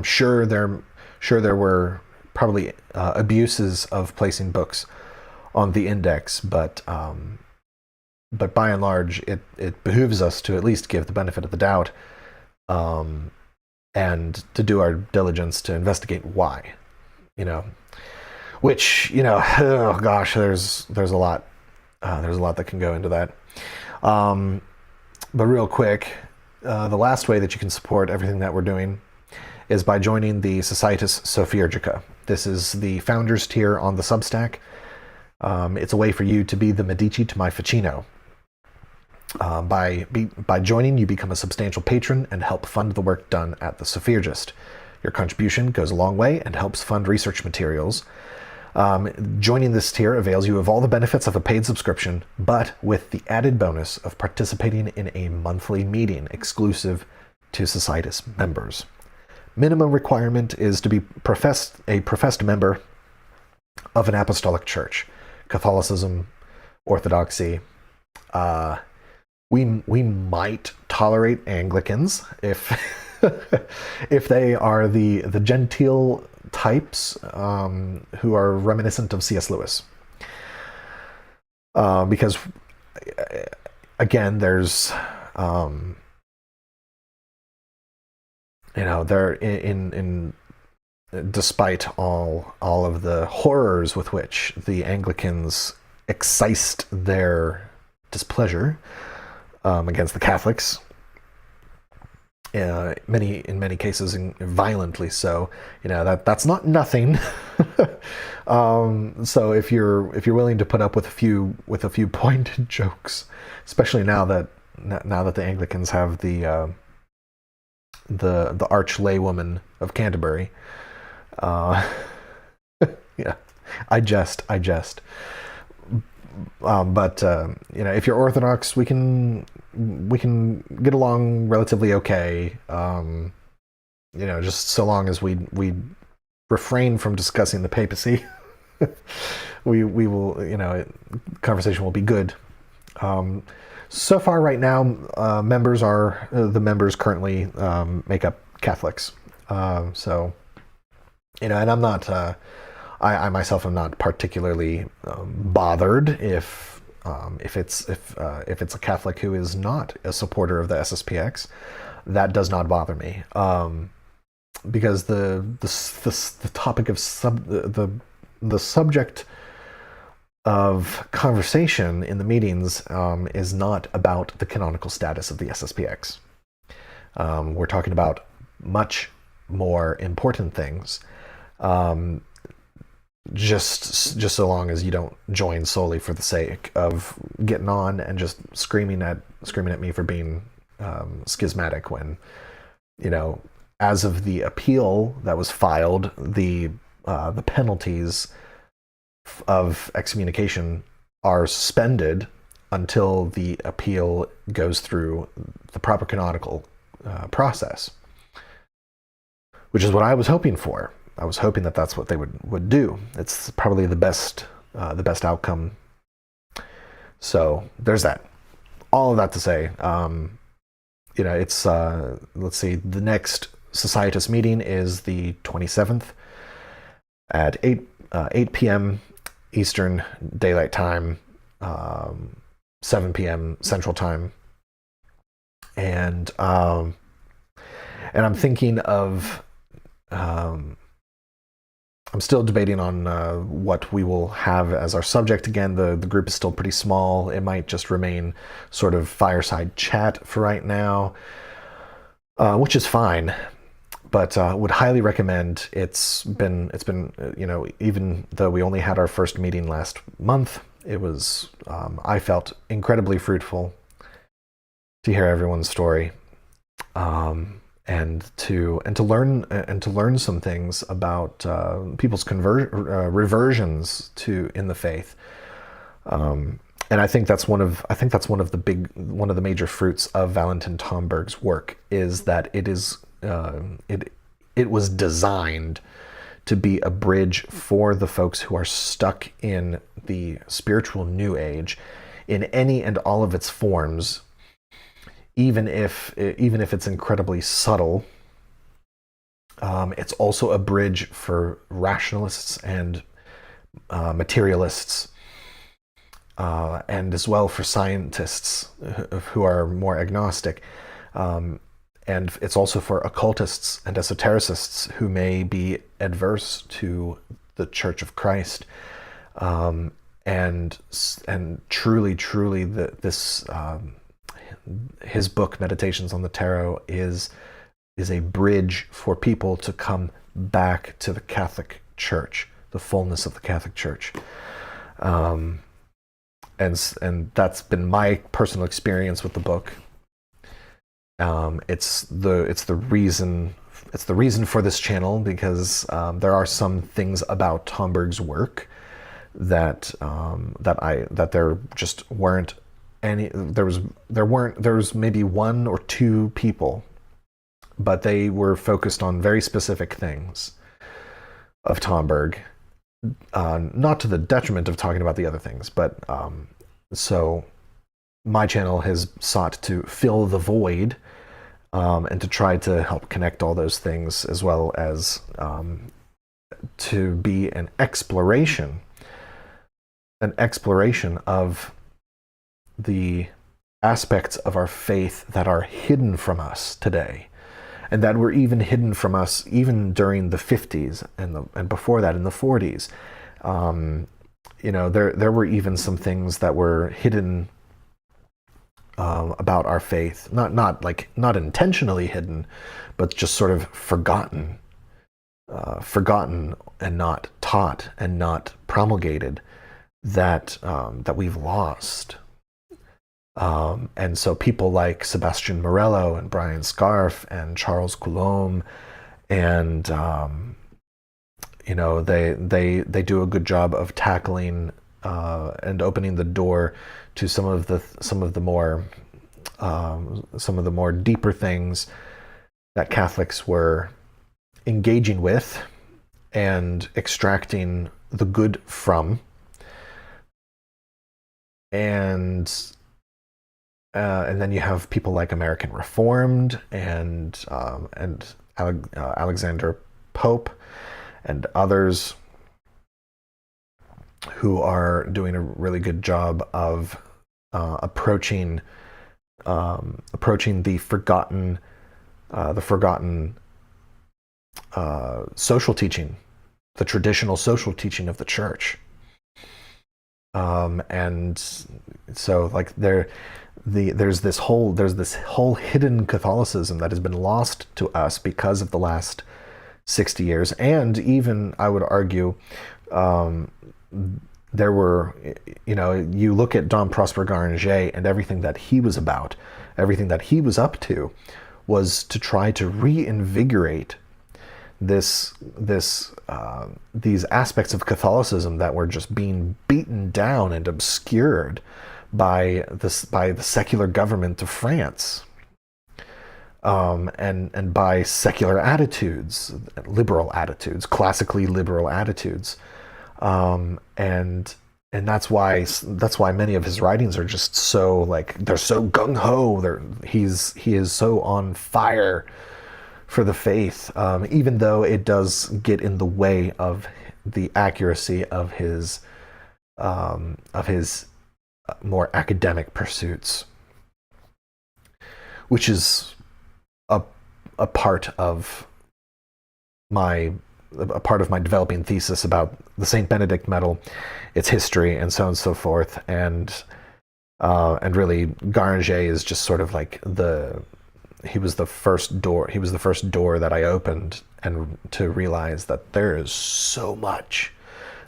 Sure there were probably abuses of placing books on the index, but by and large, it behooves us to at least give the benefit of the doubt, and to do our diligence to investigate why, which, oh gosh, there's a lot that can go into that. But real quick, the last way that you can support everything that we're doing is by joining the Societas Sophiurgica. This is the founders tier on the Substack. It's a way for you to be the Medici to my Ficino. By joining, you become a substantial patron and help fund the work done at the Sophiurgist. Your contribution goes a long way and helps fund research materials. Joining this tier avails you of all the benefits of a paid subscription, but with the added bonus of participating in a monthly meeting exclusive to Societas members. Minimum requirement is to be a professed member of an apostolic church, Catholicism, Orthodoxy. We might tolerate Anglicans if if they are the genteel types who are reminiscent of C.S. Lewis. Because again, there's they're in despite all of the horrors with which the Anglicans excised their displeasure against the Catholics, in many cases violently so, that's not nothing. So if you're willing to put up with a few pointed jokes, especially now that the Anglicans have the arch laywoman of Canterbury, yeah, I jest. But if you're Orthodox, we can get along relatively okay. Just so long as we refrain from discussing the papacy, we will, conversation will be good. So far, right now, the members currently make up Catholics. So, and I'm not. I myself am not particularly bothered if it's a Catholic who is not a supporter of the SSPX. That does not bother me, because the topic of the subject of conversation in the meetings is not about the canonical status of the SSPX. We're talking about much more important things. Just so long as you don't join solely for the sake of getting on and just screaming at me for being schismatic, when as of the appeal that was filed, the penalties of excommunication are suspended until the appeal goes through the proper canonical process, which is what I was hoping for. I was hoping that that's what they would do. It's probably the best outcome. So there's that. All of that to say, it's let's see. The next Societas meeting is the 27th at 8 p.m. Eastern Daylight Time, 7 p.m. Central Time, and I'm thinking of I'm still debating on what we will have as our subject. Again, the group is still pretty small. It might just remain sort of fireside chat for right now, which is fine. But would highly recommend. It's been even though we only had our first meeting last month, it was I felt incredibly fruitful to hear everyone's story. And to learn some things about people's reversions in the faith, and I think that's one of the major fruits of Valentin Tomberg's work, is that it was designed to be a bridge for the folks who are stuck in the spiritual New Age in any and all of its forms. Even if it's incredibly subtle, it's also a bridge for rationalists and materialists, and as well for scientists who are more agnostic. And it's also for occultists and esotericists who may be adverse to the Church of Christ. And truly, this. His book, Meditations on the Tarot, is a bridge for people to come back to the Catholic Church, the fullness of the Catholic Church. And that's been my personal experience with the book. It's the reason for this channel, because there are some things about Tomberg's work that there just weren't any. There was maybe one or two people, but they were focused on very specific things of Tomberg, not to the detriment of talking about the other things, but so my channel has sought to fill the void, and to try to help connect all those things, as well as to be an exploration of the aspects of our faith that are hidden from us today, and that were even hidden from us even during the 50s and before that in the 40s. There were even some things that were hidden about our faith, not intentionally hidden, but just sort of forgotten and not taught and not promulgated, that we've lost. And so people like Sebastian Morello and Brian Scarf and Charles Coulombe, and they do a good job of tackling and opening the door to some of the more deeper things that Catholics were engaging with and extracting the good from, and then you have people like American Reformed and Alexander Pope and others who are doing a really good job of approaching the forgotten social teaching, the traditional social teaching of the Church. And so, like, there's this whole hidden Catholicism that has been lost to us because of the last 60 years, and even, I would argue, there were, you look at Dom Prosper Garanger and everything that he was about, everything that he was up to, was to try to reinvigorate these aspects of Catholicism that were just being beaten down and obscured by the secular government of France, and by secular attitudes, liberal attitudes, classically liberal attitudes, and that's why many of his writings are just so, like, they're so gung ho. He is so on fire for the faith, even though it does get in the way of the accuracy of his more academic pursuits, which is a part of my a part of my developing thesis about the St. Benedict Medal, its history, and so on and so forth. And really, Garanger is just sort of like he was the first door that I opened, and to realize that there is so much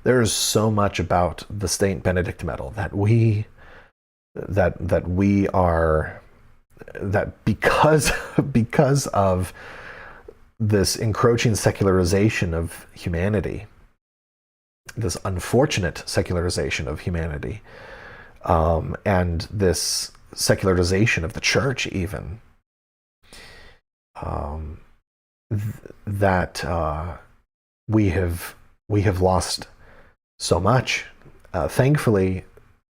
about the St. Benedict Medal that because of this encroaching secularization of humanity, this unfortunate secularization of humanity, and this secularization of the church, even, that we have lost so much. Thankfully,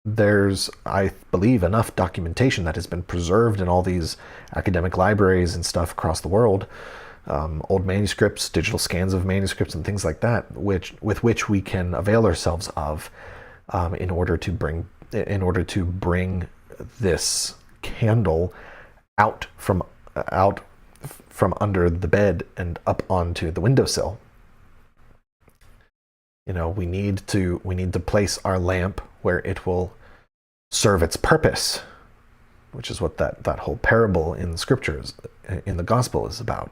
there's, I believe, enough documentation that has been preserved in all these academic libraries and stuff across the world, old manuscripts, digital scans of manuscripts, and things like that, with which we can avail ourselves of, in order to bring this candle out from under the bed and up onto the windowsill. We need to place our lamp where it will serve its purpose, which is what that whole parable in the scriptures, in the gospel, is about.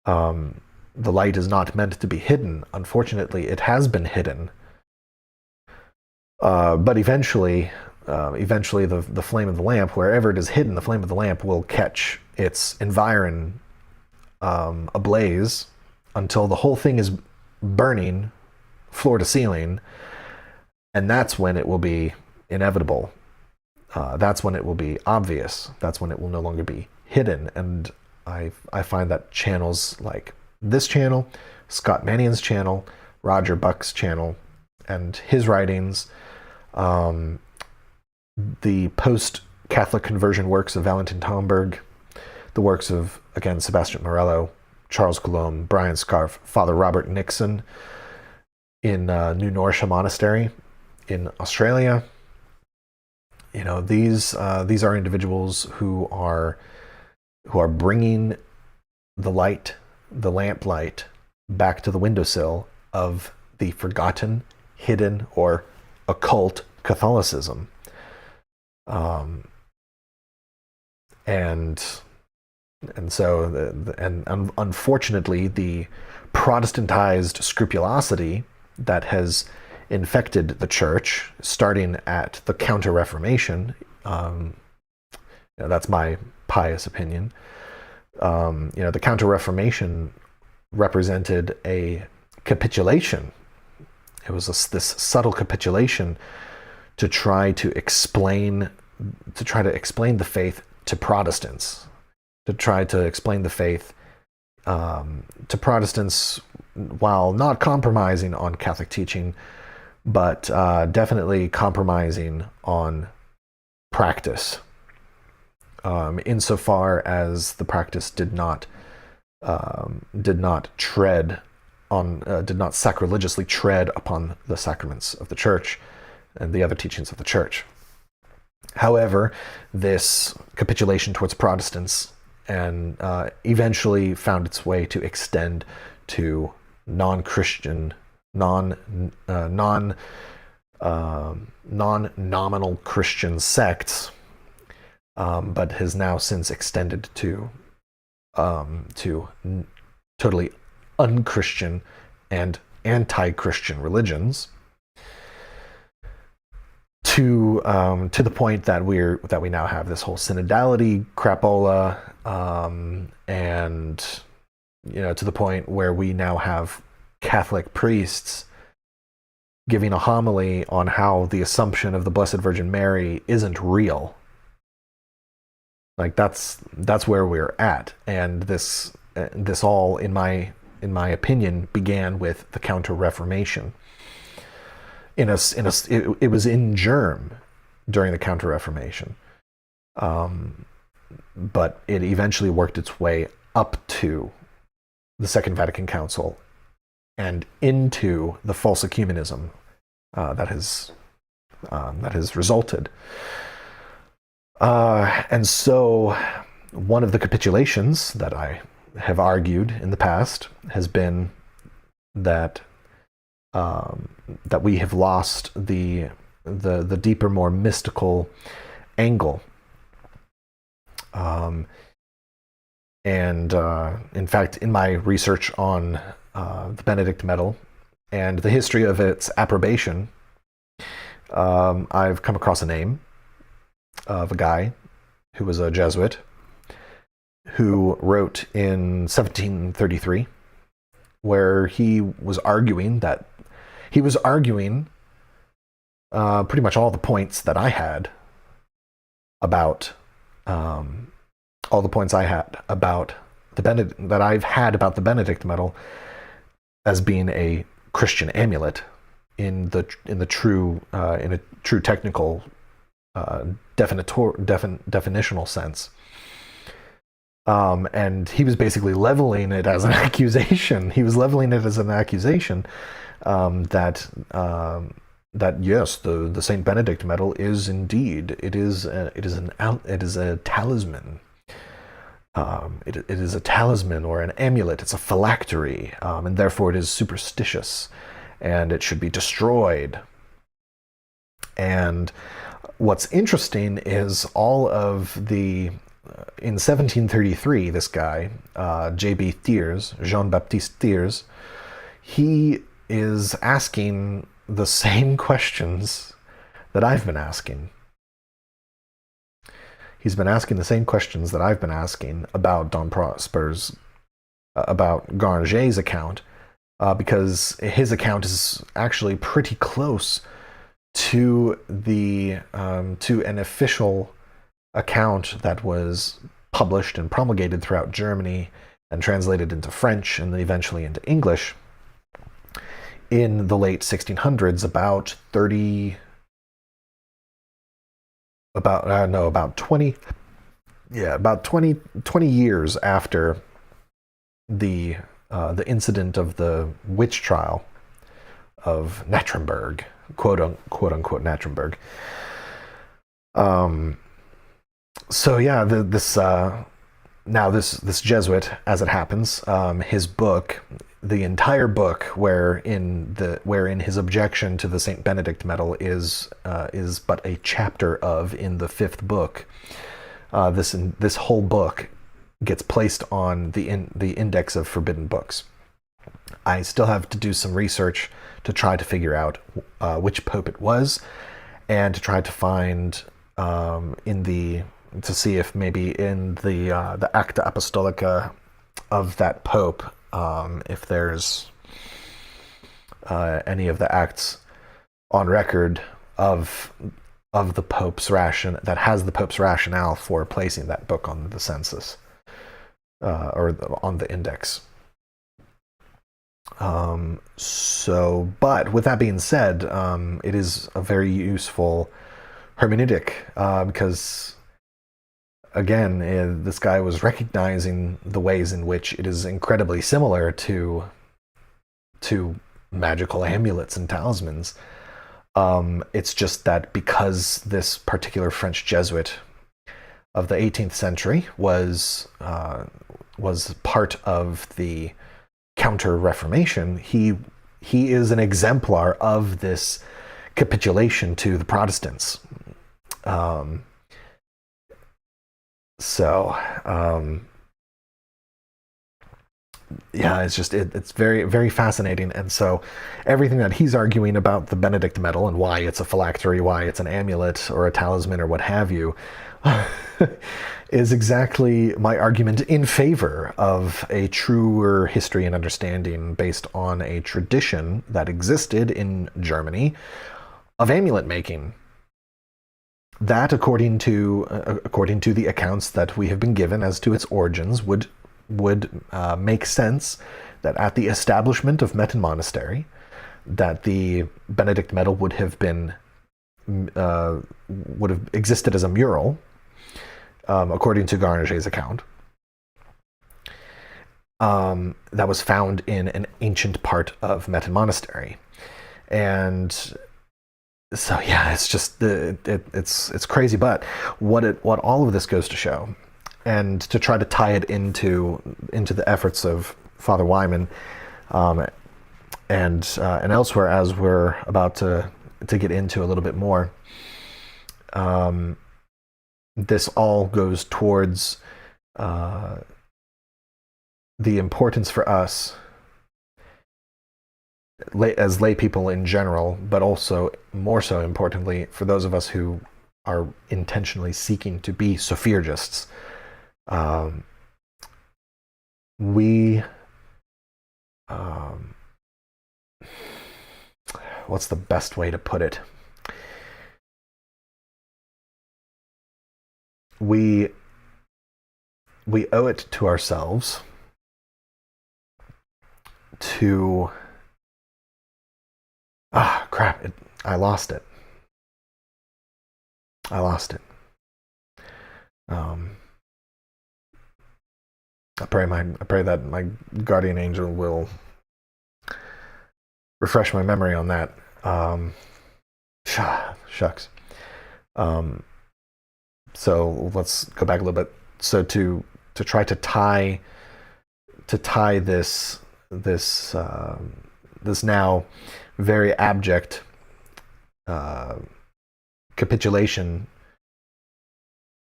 The light is not meant to be hidden. Unfortunately, it has been hidden. But eventually the flame of the lamp, wherever it is hidden, the flame of the lamp will catch its environ ablaze until the whole thing is burning floor to ceiling, and that's when it will be inevitable. That's when it will be obvious. That's when it will no longer be hidden. And I find that channels like this channel, Scott Mannion's channel, Roger Buck's channel, and his writings, the post-Catholic conversion works of Valentin Tomberg, the works of, again, Sebastian Morello, Charles Coulomb, Brian Scarf, Father Robert Nixon in New Norcia Monastery in Australia. These are individuals who are bringing the lamp light, back to the windowsill of the forgotten, hidden, or occult Catholicism. Unfortunately, the Protestantized scrupulosity that has infected the church, starting at the Counter-Reformation, that's my pious opinion. The Counter-Reformation represented a capitulation. It was this subtle capitulation to try to explain the faith to Protestants, to try to explain the faith to Protestants while not compromising on Catholic teaching, but definitely compromising on practice, insofar as the practice did not sacrilegiously tread upon the sacraments of the church and the other teachings of the church. However, this capitulation towards Protestants and eventually found its way to extend to non-Christian, non-nominal Christian sects, but has now since extended to totally unchristian and anti-Christian religions, to the point that we now have this whole synodality crapola, and to the point where we now have Catholic priests giving a homily on how the Assumption of the Blessed Virgin Mary isn't real. Like that's where we're at, and this all, in my opinion, began with the Counter-Reformation. It was in germ during the Counter-Reformation, but it eventually worked its way up to the Second Vatican Council and into the false ecumenism that has resulted. And so, one of the capitulations that I have argued in the past has been that that we have lost the deeper, more mystical angle. And in fact, in my research on the Benedict Medal and the history of its approbation, I've come across a name of a guy who was a Jesuit who wrote in 1733, where he was arguing pretty much all the points that I had about that I've had about the Benedict Medal as being a Christian amulet in a true technical definitional sense. And he was basically leveling it as an accusation. He was leveling it as an accusation that yes, the Saint Benedict Medal is indeed it is a talisman. It is a talisman or an amulet. It's a phylactery, and therefore it is superstitious, and it should be destroyed. And what's interesting is all of the in 1733, this guy, J.B. Thiers, Jean-Baptiste Thiers, he is asking the same questions that I've been asking. He's been asking the same questions that I've been asking about Don Prosper's, about Garanger's account, because his account is actually pretty close to an official account that was published and promulgated throughout Germany and translated into French and then eventually into English in the late 1600s, about 20 years after the incident of the witch trial of Nuremberg, quote unquote Nuremberg. So yeah, this Jesuit, as it happens, his book, the entire book, wherein his objection to the Saint Benedict Medal is but a chapter in the fifth book. This whole book gets placed on the index of forbidden books. I still have to do some research to try to figure out which pope it was, and to try to find to see if maybe in the Acta Apostolica of that pope, if there's any of the acts on record of the Pope's that has the Pope's rationale for placing that book on the census or on the index. But with that being said, it is a very useful hermeneutic because, again, this guy was recognizing the ways in which it is incredibly similar to magical amulets and talismans. It's just that because this particular French Jesuit of the 18th century was part of the Counter-Reformation, he is an exemplar of this capitulation to the Protestants. Yeah, it's very, very fascinating. And so everything that he's arguing about the Benedict Medal and why it's a phylactery, why it's an amulet or a talisman or what have you, is exactly my argument in favor of a truer history and understanding based on a tradition that existed in Germany of amulet making. That, according to the accounts that we have been given as to its origins, would make sense that at the establishment of Metten Monastery, that the Benedict Medal would have existed as a mural, according to Garanger's account, that was found in an ancient part of Metten Monastery. And so yeah, it's just it's crazy. But what all of this goes to show, and to try to tie it into the efforts of Father Weimann, and elsewhere, as we're about to get into a little bit more. This all goes towards the importance for us as lay people in general, but also more so importantly for those of us who are intentionally seeking to be Sophiurgists. What's the best way to put it? We owe it to ourselves to crap, I lost it. I pray that my guardian angel will refresh my memory on that. Shucks. So let's go back a little bit. So to try to tie this now very abject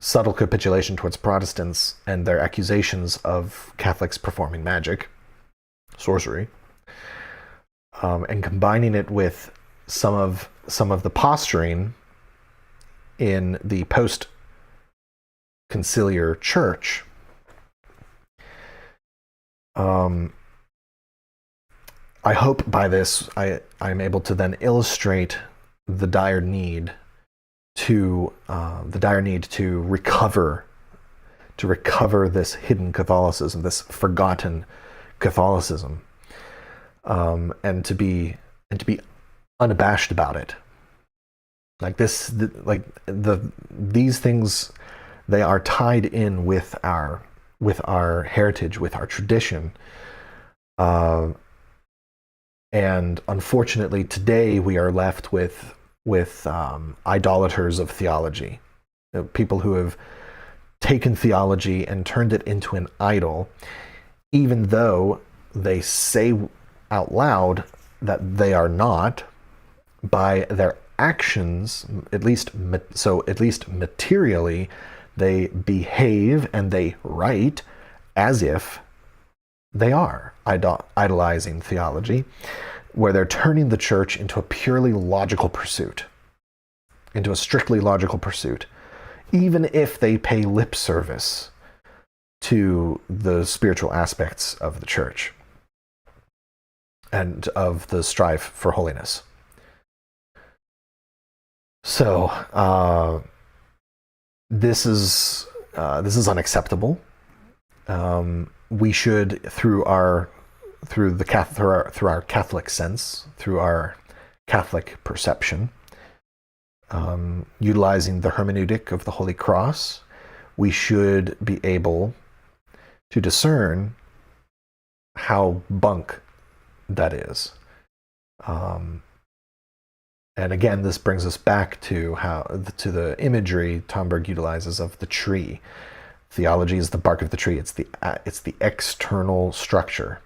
subtle capitulation towards Protestants and their accusations of Catholics performing magic, sorcery, and combining it with some of the posturing in the post-conciliar church. I hope by this I'm able to then illustrate the dire need to recover this hidden Catholicism, this forgotten Catholicism, and to be unabashed about it. Like this, these things, they are tied in with our heritage, with our tradition. And unfortunately, today we are left with idolaters of theology, people who have taken theology and turned it into an idol, even though they say out loud that they are not. By their actions, at least materially, they behave and they write as if they are idolizing theology, where they're turning the church into a purely logical pursuit, into a strictly logical pursuit, even if they pay lip service to the spiritual aspects of the church and of the strive for holiness. So this is unacceptable. We should, through our Catholic sense, through our Catholic perception, utilizing the hermeneutic of the Holy Cross, we should be able to discern how bunk that is. And again, this brings us back to the imagery Tomberg utilizes of the tree. Theology is the bark of the tree. It's the external structure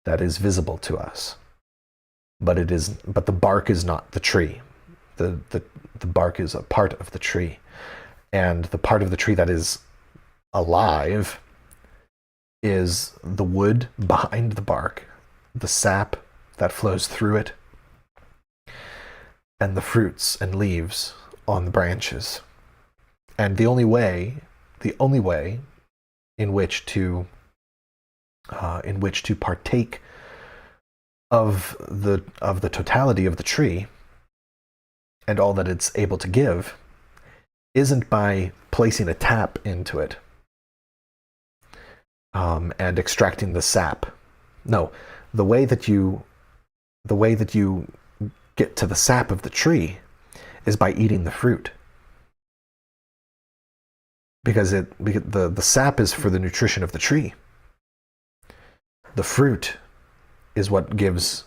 that is visible to us, but the bark is not the tree. The bark is a part of the tree, and the part of the tree that is alive is the wood behind the bark, the sap that flows through it, and the fruits and leaves on the branches. And the only way in which to partake of the totality of the tree and all that it's able to give isn't by placing a tap into it and extracting the sap. No, the way that you get to the sap of the tree is by eating the fruit. Because the sap is for the nutrition of the tree. The fruit is what the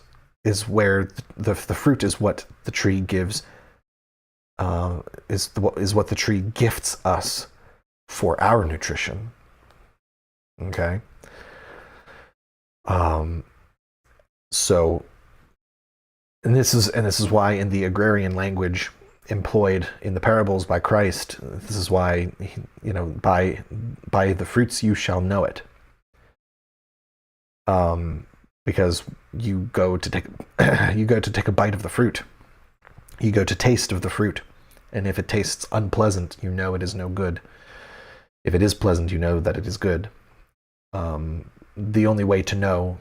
fruit is what the tree gives, is what the tree gifts us for our nutrition. Okay? So, and this is why in the agrarian language employed in the parables by Christ, this is why, by the fruits you shall know it. Because you go to take a bite of the fruit, you go to taste of the fruit, and if it tastes unpleasant, you know it is no good. If it is pleasant, you know that it is good. The only way to know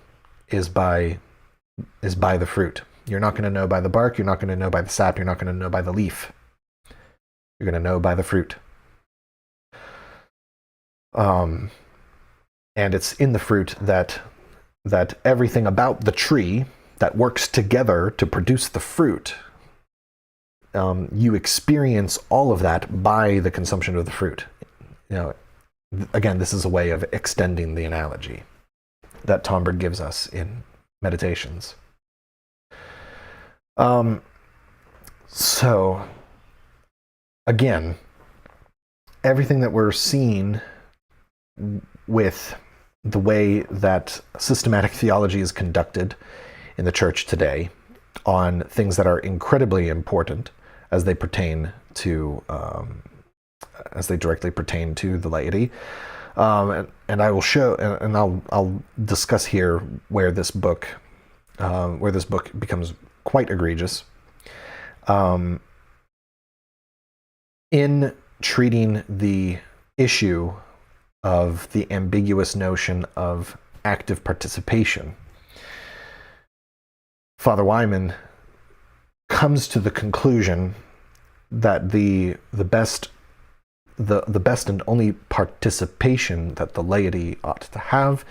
is by the fruit. You're not going to know by the bark. You're not going to know by the sap. You're not going to know by the leaf. You're going to know by the fruit. And it's in the fruit that everything about the tree that works together to produce the fruit, you experience all of that by the consumption of the fruit. Again, this is a way of extending the analogy that Tomberg gives us in Meditations. So, again, everything that we're seeing with the way that systematic theology is conducted in the church today on things that are incredibly important as they pertain to, as they directly pertain to the laity. And I will show, and I'll discuss here where this book becomes quite egregious. In treating the issue of the ambiguous notion of active participation, Father Weimann comes to the conclusion that the best and only participation that the laity ought to have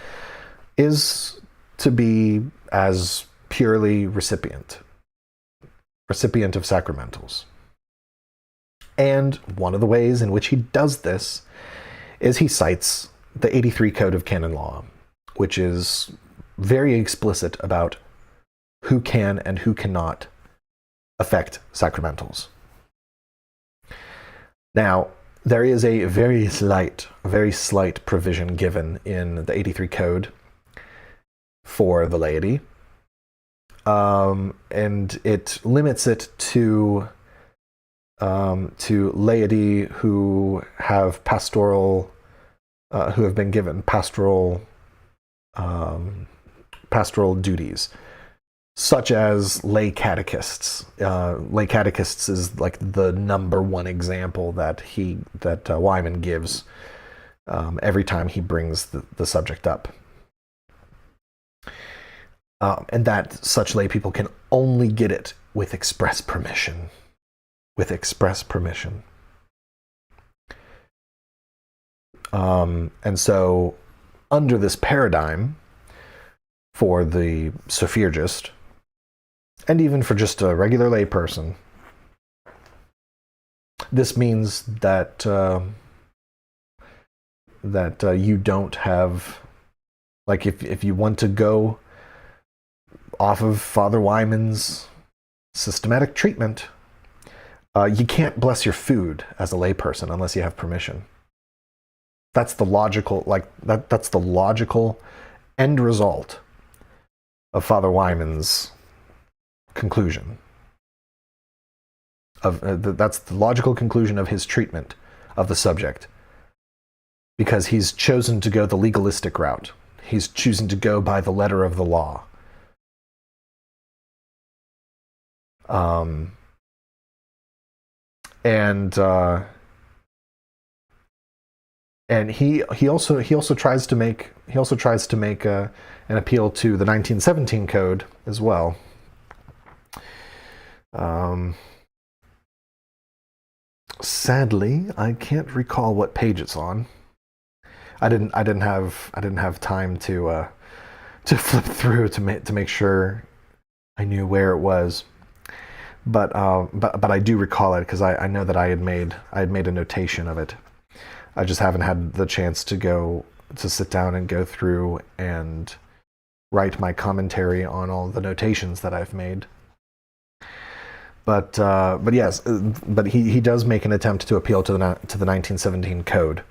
is to be as purely recipient of sacramentals. And one of the ways in which he does this is he cites the 83 Code of Canon Law, which is very explicit about who can and who cannot affect sacramentals. Now, there is a very slight provision given in the 83 Code for the laity, and it limits it to laity who have pastoral, who have been given pastoral duties, such as lay catechists. Lay catechists is like the number one example that Weimann gives every time he brings the subject up. And that such lay people can only get it with express permission. And so, under this paradigm, for the Sophiurgist, and even for just a regular lay person, this means that you don't have, like, if you want to go off of Father Weimann's systematic treatment, you can't bless your food as a layperson unless you have permission. That's the logical, that's the logical end result of Father Weimann's conclusion. That's the logical conclusion of his treatment of the subject, because he's chosen to go the legalistic route. He's choosing to go by the letter of the law. And he also tries to make an appeal to the 1917 Code as well. Sadly, I can't recall what page it's on. I didn't have time to flip through to make sure I knew where it was. But I do recall it because I know that I had made a notation of it. I just haven't had the chance to sit down and go through and write my commentary on all the notations that I've made. But yes, but he does make an attempt to appeal to the 1917 Code.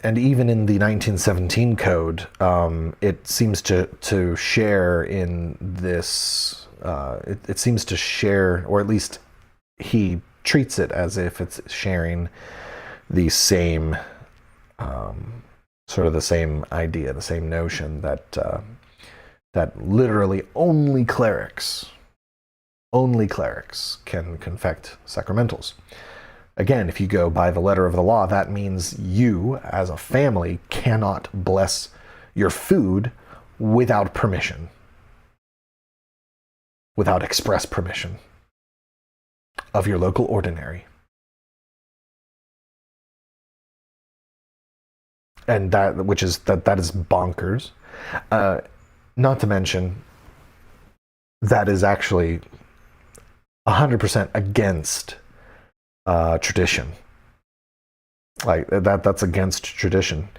and even in the 1917 code, it seems to share in this. It seems to share, or at least he treats it as if it's sharing the same, sort of the same idea, the same notion that that literally only clerics can confect sacramentals. Again, if you go by the letter of the law, that means you, as a family, cannot bless your food without permission, without express permission of your local ordinary. And that is bonkers. Not to mention, that is actually 100% against tradition. Like that's against tradition.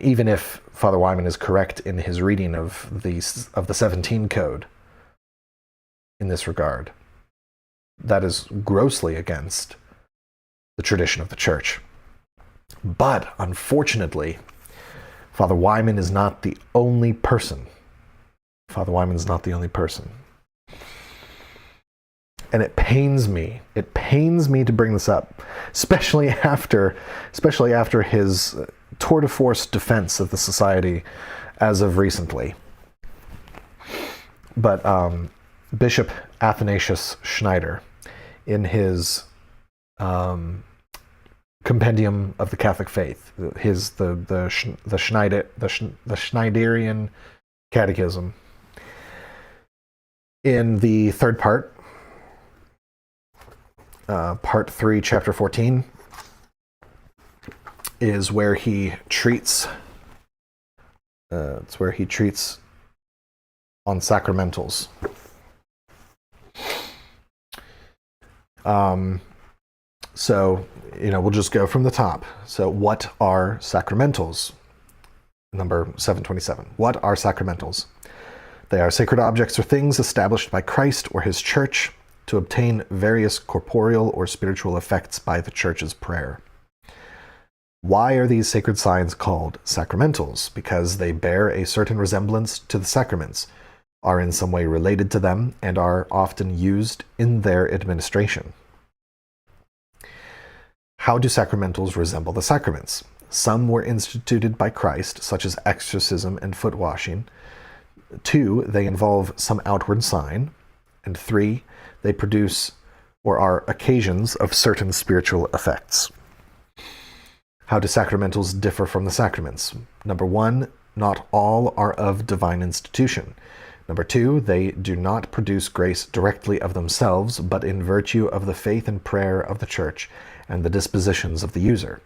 Even if Father Weimann is correct in his reading of the 17 code in this regard, that is grossly against the tradition of the Church. But unfortunately, Father Weimann is not the only person. Father Weimann is not the only person. And it pains me to bring this up, especially after his tour de force defense of the society as of recently. But Bishop Athanasius Schneider, in his Compendium of the Catholic Faith, the Schneiderian Catechism, in the third part, part 3, chapter 14, is where he treats. It's where he treats on sacramentals. So, we'll just go from the top. So, what are sacramentals? Number 727. What are sacramentals? They are sacred objects or things established by Christ or his church to obtain various corporeal or spiritual effects by the church's prayer. Why are these sacred signs called sacramentals? Because they bear a certain resemblance to the sacraments, are in some way related to them, and are often used in their administration. How do sacramentals resemble the sacraments? Some were instituted by Christ, such as exorcism and foot washing. 2, they involve some outward sign. And 3, they produce or are occasions of certain spiritual effects. How do sacramentals differ from the sacraments? Number 1, not all are of divine institution. Number 2, they do not produce grace directly of themselves, but in virtue of the faith and prayer of the church and the dispositions of the user.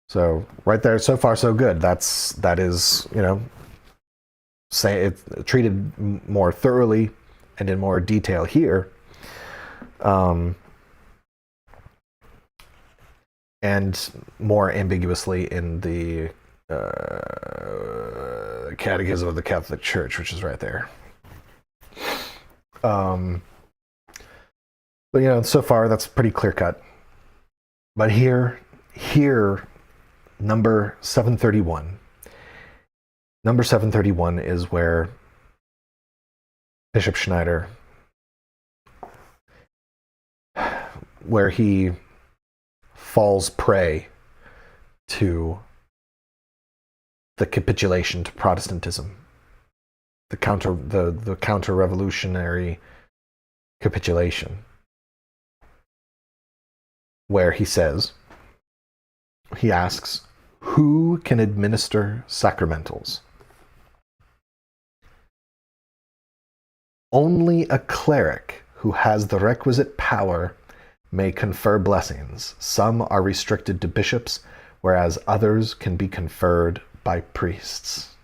So right there, so far so good. That is, say it's treated more thoroughly and in more detail here. And more ambiguously in the Catechism of the Catholic Church, which is right there. But so far that's pretty clear cut. But here, number 731. Number 731 is where Bishop Schneider, where he falls prey to the capitulation to Protestantism, the counter-revolutionary capitulation, where he asks, who can administer sacramentals? Only a cleric who has the requisite power may confer blessings. Some are restricted to bishops, whereas others can be conferred by priests.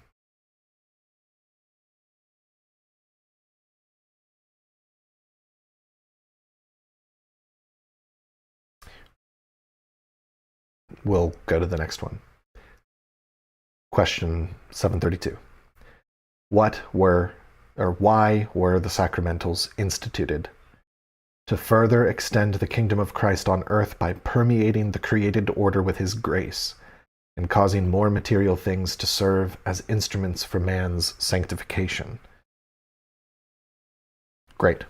We'll go to the next one. Question 732. Why were the sacramentals instituted? To further extend the kingdom of Christ on earth by permeating the created order with his grace, and causing more material things to serve as instruments for man's sanctification. Great.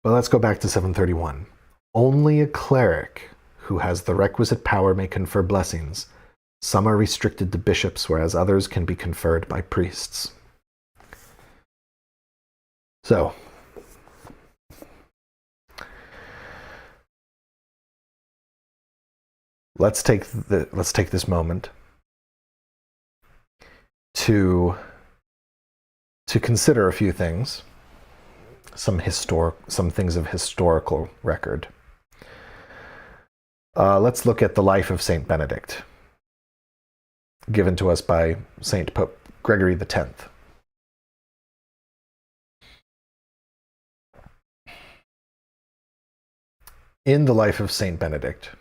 But let's go back to 731. Only a cleric who has the requisite power may confer blessings. Some are restricted to bishops, whereas others can be conferred by priests. So, let's take this moment to consider a few things, some things of historical record. Let's look at the life of Saint Benedict, given to us by Saint Pope Gregory X. In the life of Saint Benedict,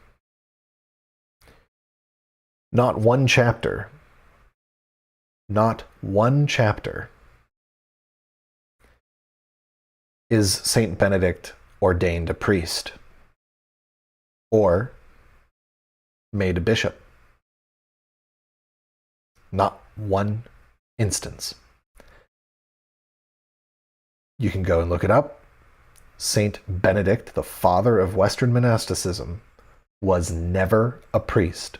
not one chapter is Saint Benedict ordained a priest or made a bishop. Not one instance. You can go and look it up. Saint Benedict, the father of Western monasticism, was never a priest,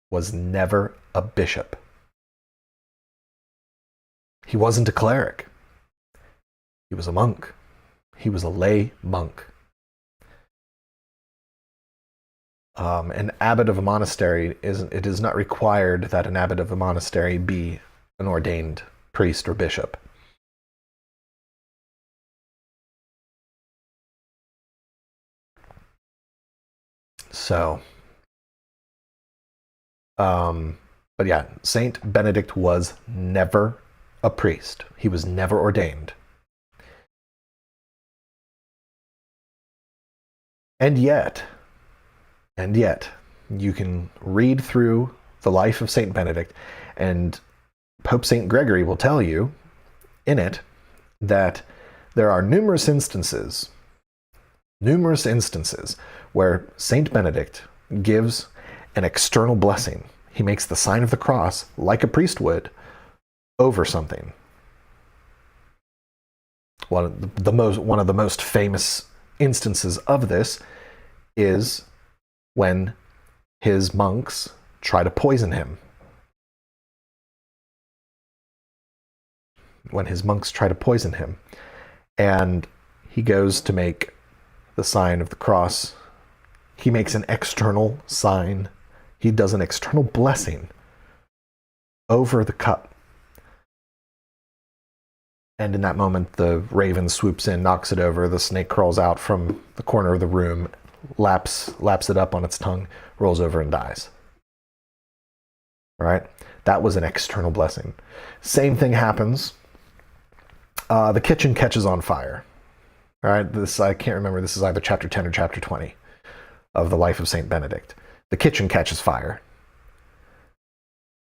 was never a bishop. He wasn't a cleric. He was a monk. He was a lay monk. An abbot of a monastery it is not required that an abbot of a monastery be an ordained priest or bishop. So, but yeah, Saint Benedict was never a priest. He was never ordained. And yet, you can read through the life of Saint Benedict, and Pope Saint Gregory will tell you in it that there are numerous instances where Saint Benedict gives an external blessing. He makes the sign of the cross, like a priest would, over something. One of the most famous instances of this is when his monks try to poison him. And he goes to make the sign of the cross. He makes an external sign. He does an external blessing over the cup. And in that moment, the raven swoops in, knocks it over. The snake crawls out from the corner of the room, laps it up on its tongue, rolls over and dies. All right? That was an external blessing. Same thing happens. The kitchen catches on fire. All right? This, I can't remember. This is either chapter 10 or chapter 20 of the life of Saint Benedict. The kitchen catches fire.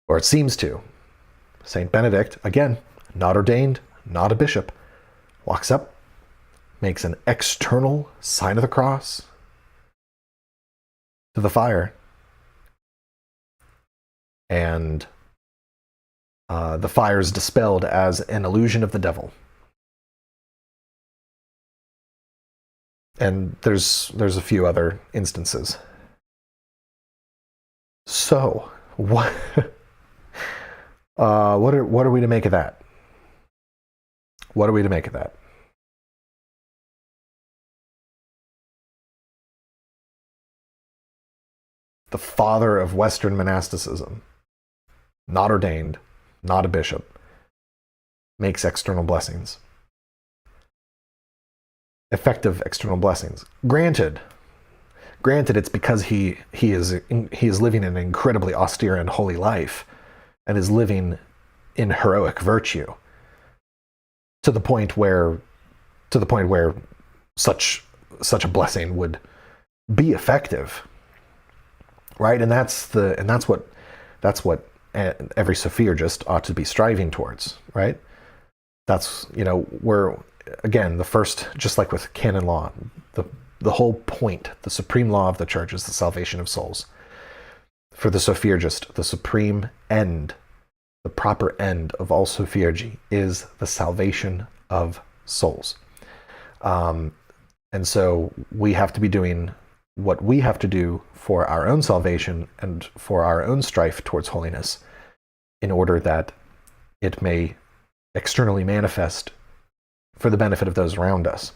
Or it seems to. Saint Benedict, again, not ordained, not a bishop, walks up, makes an external sign of the cross to the fire, and the fire is dispelled as an illusion of the devil. And there's a few other instances. So, what are we to make of that? What are we to make of that? The father of Western monasticism, not ordained, not a bishop, makes external blessings. Effective external blessings. Granted, it's because he is living an incredibly austere and holy life, and is living in heroic virtue, to the point where such a blessing would be effective, right? And that's what every Sophiurgist ought to be striving towards, right? That's, we're, again, the first, just like with canon law, The whole point, the supreme law of the church, is the salvation of souls. For the Sophiurgist, the supreme end, the proper end of all Sophiurgy is the salvation of souls. And so we have to be doing what we have to do for our own salvation and for our own strife towards holiness in order that it may externally manifest for the benefit of those around us.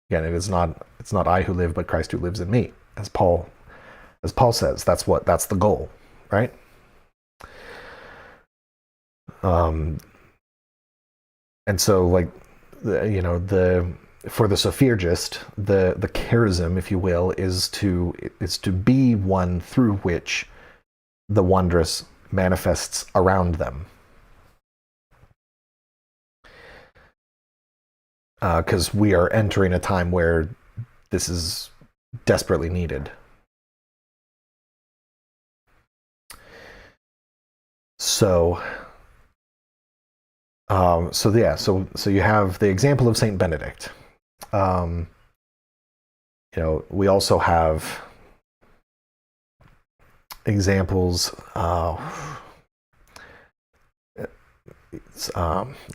Again, it's not I who live, but Christ who lives in me. As Paul says, that's the goal, right? And so, like, for the Sophiurgist, the charism, if you will, is to be one through which the wondrous manifests around them. Because we are entering a time where this is desperately needed. So you have the example of Saint Benedict. We also have examples. Let's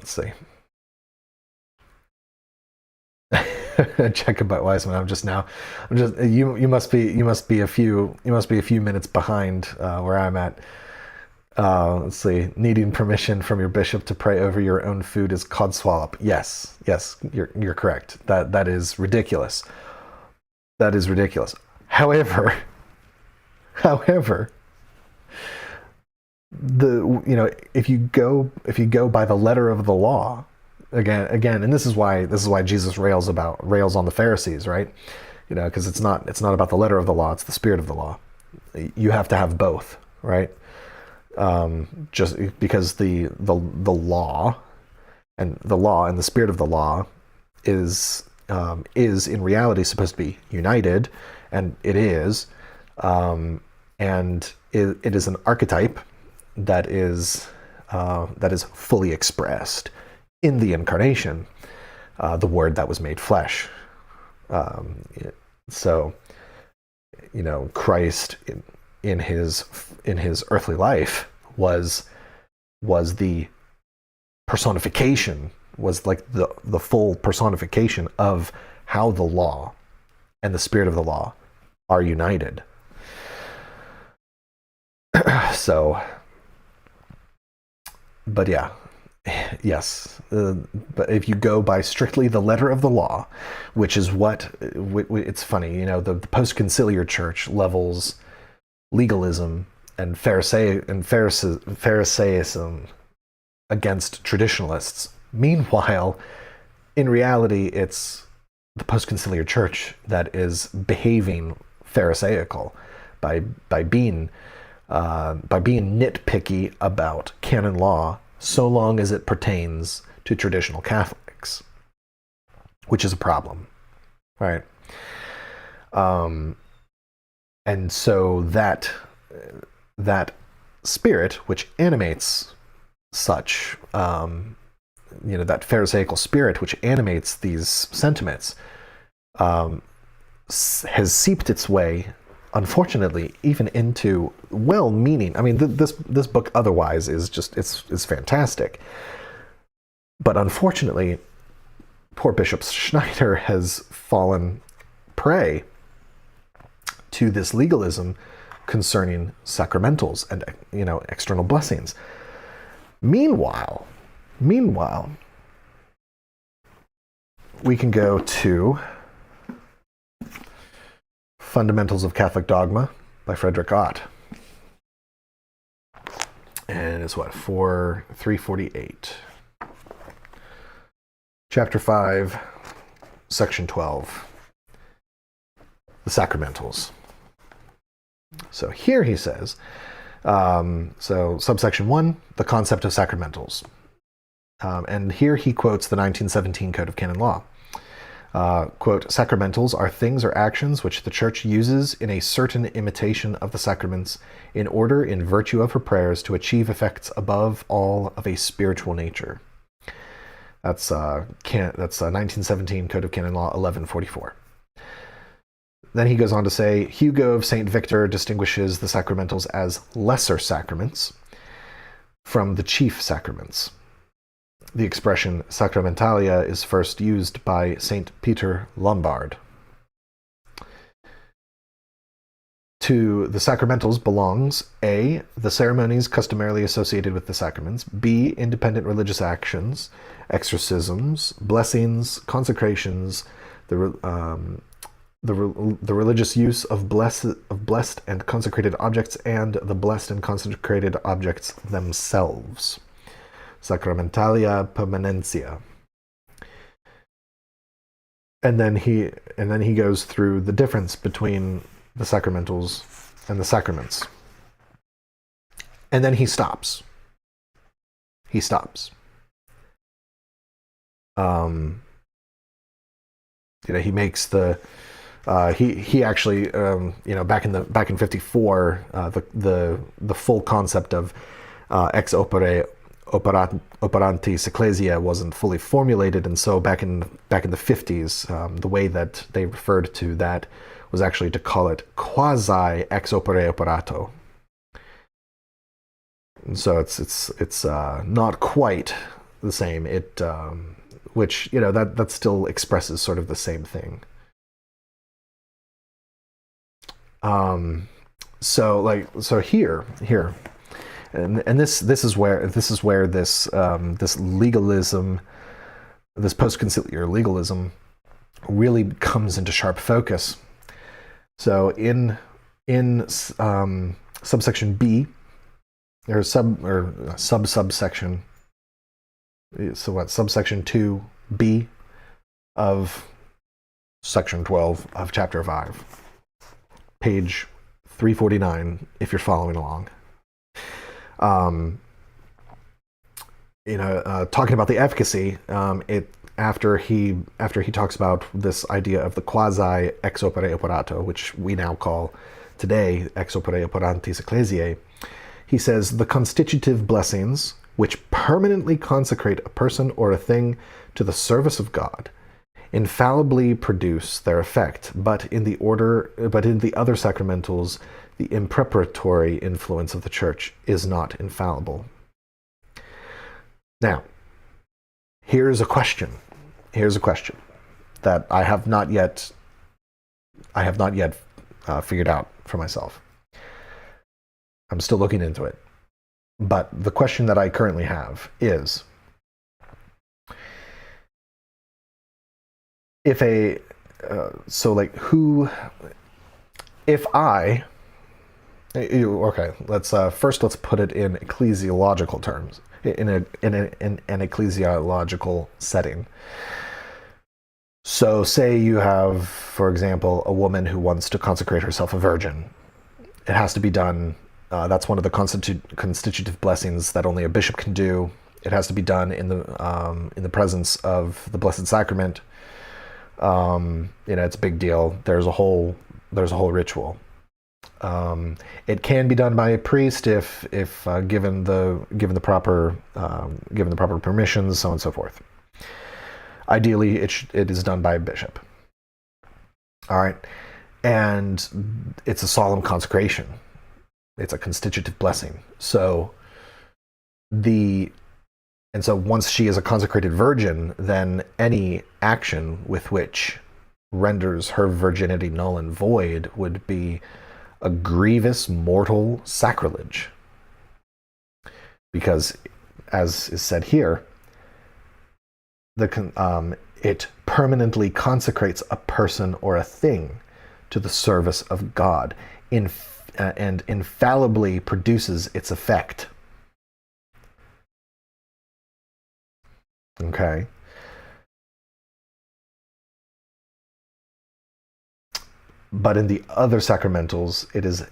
see. Check about Weimann. You must be a few minutes behind where I'm at. Let's see. Needing permission from your bishop to pray over your own food is codswallop. Yes, you're correct. That is ridiculous. That is ridiculous. However, if you go by the letter of the law, again, and this is why Jesus rails on the Pharisees, right? Because it's not about the letter of the law; it's the spirit of the law. You have to have both, right? Just because the law and the spirit of the law is in reality supposed to be united, and it is, and it is an archetype that is fully expressed in the incarnation, the Word that was made flesh. So, Christ in his earthly life was the personification, was like the full personification of how the law and the spirit of the law are united. So, but yeah. Yes, but if you go by strictly the letter of the law, which is what it's funny, the post-conciliar church levels legalism and Pharisaism against traditionalists. Meanwhile, in reality, it's the post-conciliar church that is behaving Pharisaical by being nitpicky about canon law, so long as it pertains to traditional Catholics, which is a problem, right? And so that spirit which animates such, that Pharisaical spirit which animates these sentiments, has seeped its way, unfortunately, even into well-meaning. I mean, this book otherwise is just it's fantastic, but unfortunately, poor Bishop Schneider has fallen prey to this legalism concerning sacramentals and external blessings. Meanwhile, we can go to Fundamentals of Catholic Dogma by Frederick Ott. And it's 348. Chapter 5, Section 12. The Sacramentals. So here he says, subsection 1, the concept of sacramentals. And here he quotes the 1917 Code of Canon Law. Quote, sacramentals are things or actions which the Church uses in a certain imitation of the sacraments in order, in virtue of her prayers, to achieve effects above all of a spiritual nature. That's 1917 Code of Canon Law 1144. then he goes on to say, Hugo of St. Victor distinguishes the sacramentals as lesser sacraments from the chief sacraments. The expression sacramentalia is first used by St. Peter Lombard. To the sacramentals belongs A, the ceremonies customarily associated with the sacraments, B, independent religious actions, exorcisms, blessings, consecrations, the religious use of blessed and consecrated objects, and the blessed and consecrated objects themselves. Sacramentalia permanentia. And then he goes through the difference between the sacramentals and the sacraments. And then he stops. He stops. He makes the he actually back in 54 the full concept of ex opere operantis ecclesia wasn't fully formulated, and so back in the 50s the way that they referred to that was actually to call it quasi ex opere operato. And so it's not quite the same. It which that still expresses sort of the same thing. So here, and this is where this legalism, this post-conciliar legalism, really comes into sharp focus. So in subsection B, or subsection. So what? Subsection 2B of section 12 of chapter 5, page 349, if you're following along. Talking about the efficacy, after he talks about this idea of the quasi ex opere operato, which we now call today ex opere operantis ecclesiae, he says the constitutive blessings which permanently consecrate a person or a thing to the service of God infallibly produce their effect, but in the other sacramentals, the impreparatory influence of the Church is not infallible. Now, here's a question that I have not yet figured out for myself. I'm still looking into it. But the question that I currently have is, if let's put it in ecclesiological terms, in an ecclesiological setting. So say you have, for example, a woman who wants to consecrate herself a virgin. It has to be done. That's one of the constitutive blessings that only a bishop can do. It has to be done in the presence of the Blessed Sacrament. It's a big deal. There's a whole ritual. It can be done by a priest if given the proper permissions, so on and so forth. Ideally, it is done by a bishop. All right, and it's a solemn consecration. It's a constitutive blessing. So once she is a consecrated virgin, then any action with which renders her virginity null and void would be a grievous mortal sacrilege. Because, as is said here, it permanently consecrates a person or a thing to the service of God, and infallibly produces its effect. Okay. But in the other sacramentals, it's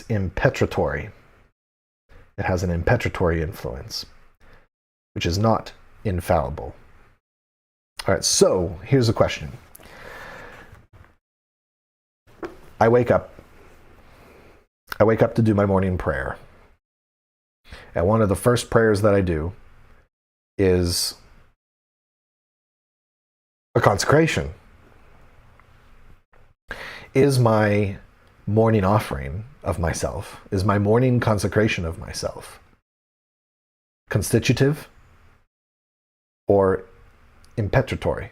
impetratory. It has an impetratory influence, which is not infallible. All right, so here's a question. I wake up to do my morning prayer. And one of the first prayers that I do is a consecration. is my morning offering of myself, is my morning consecration of myself constitutive or impetratory?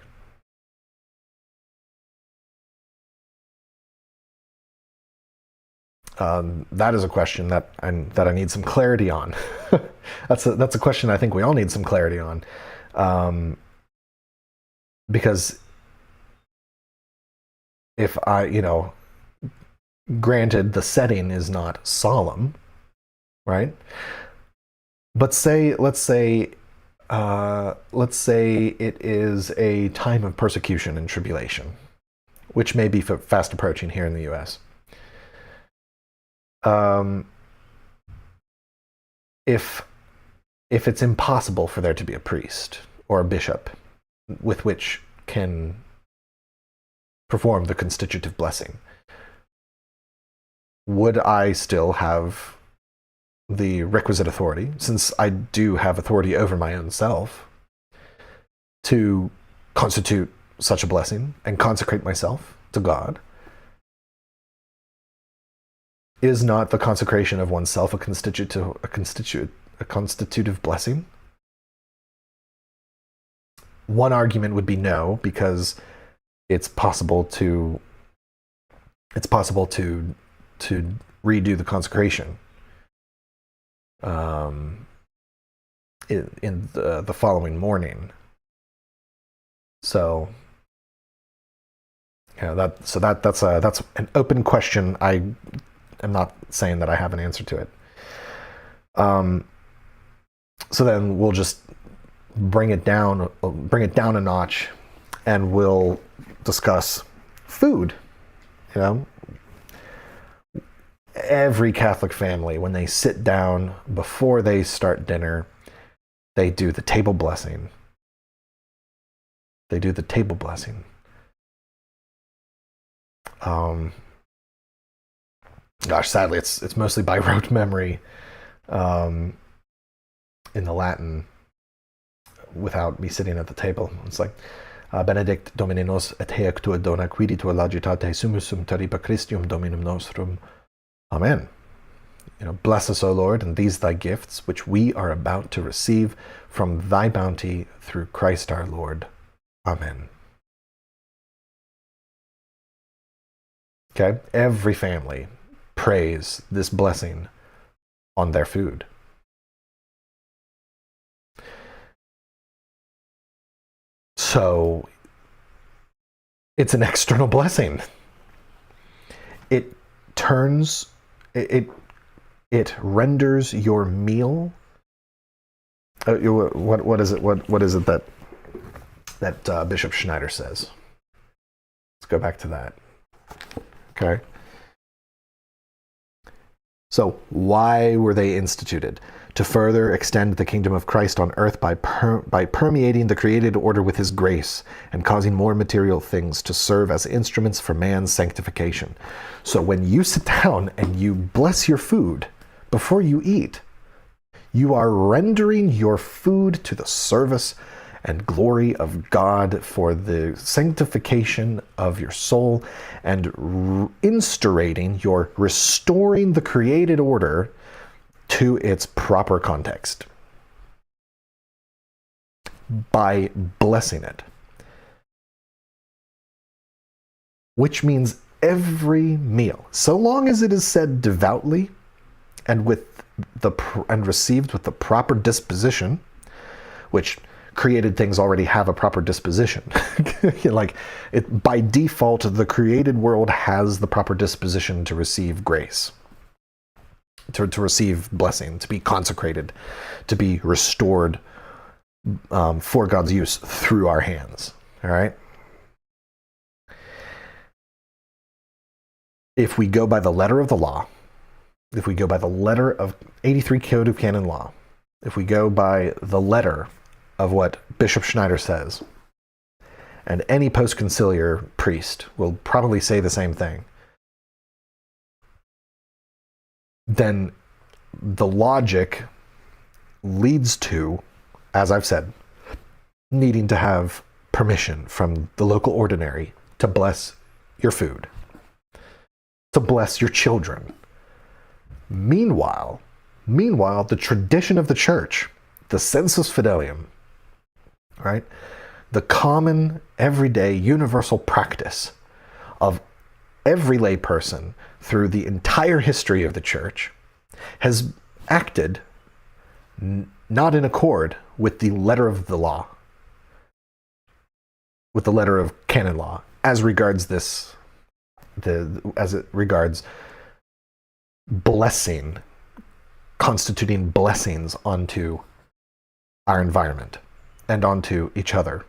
That is a question that I need some clarity on. That's a question I think we all need some clarity on, because if granted the setting is not solemn, right? But let's say it is a time of persecution and tribulation, which may be fast approaching here in the U.S. If it's impossible for there to be a priest or a bishop with which can perform the constitutive blessing, would I still have the requisite authority, since I do have authority over my own self, to constitute such a blessing and consecrate myself to God? Is not the consecration of oneself a constitutive blessing? One argument would be no, because it's possible to redo the consecration in the following morning. So that's an open question. I'm not saying that I have an answer to it. So then we'll just bring it down a notch, and we'll discuss food. Every Catholic family, when they sit down before they start dinner, they do the table blessing. Sadly, it's mostly by rote memory in the Latin, without me sitting at the table. It's like, Benedict Dominos et heac tua dona quidi tua lagitate sumusum taripa Christium Dominum nostrum. Amen. Bless us, O Lord, and these thy gifts, which we are about to receive from thy bounty through Christ our Lord. Amen. Okay? Every family prays this blessing on their food. So it's an external blessing. It renders your meal. What is it? What is it that Bishop Schneider says? Let's go back to that. Okay. So why were they instituted? To further extend the kingdom of Christ on earth by permeating the created order with his grace and causing more material things to serve as instruments for man's sanctification. So when you sit down and you bless your food before you eat, you are rendering your food to the service and glory of God for the sanctification of your soul, and restoring the created order to its proper context by blessing it. Which means every meal, so long as it is said devoutly and received with the proper disposition, which created things already have a proper disposition. By default, the created world has the proper disposition to receive grace, to receive blessing, to be consecrated, to be restored for God's use through our hands. All right? If we go by the letter of the law, if we go by the letter of 83 Code of Canon Law, if we go by the letter of what Bishop Schneider says, and any post-conciliar priest will probably say the same thing, then the logic leads to, as I've said, needing to have permission from the local ordinary to bless your food. to bless your children. Meanwhile, the tradition of the church, the sensus fidelium, right? The common, everyday, universal practice of every lay person through the entire history of the church has acted not in accord with the letter of the law, with the letter of canon law, as regards this, as it regards blessing, constituting blessings onto our environment and onto each other,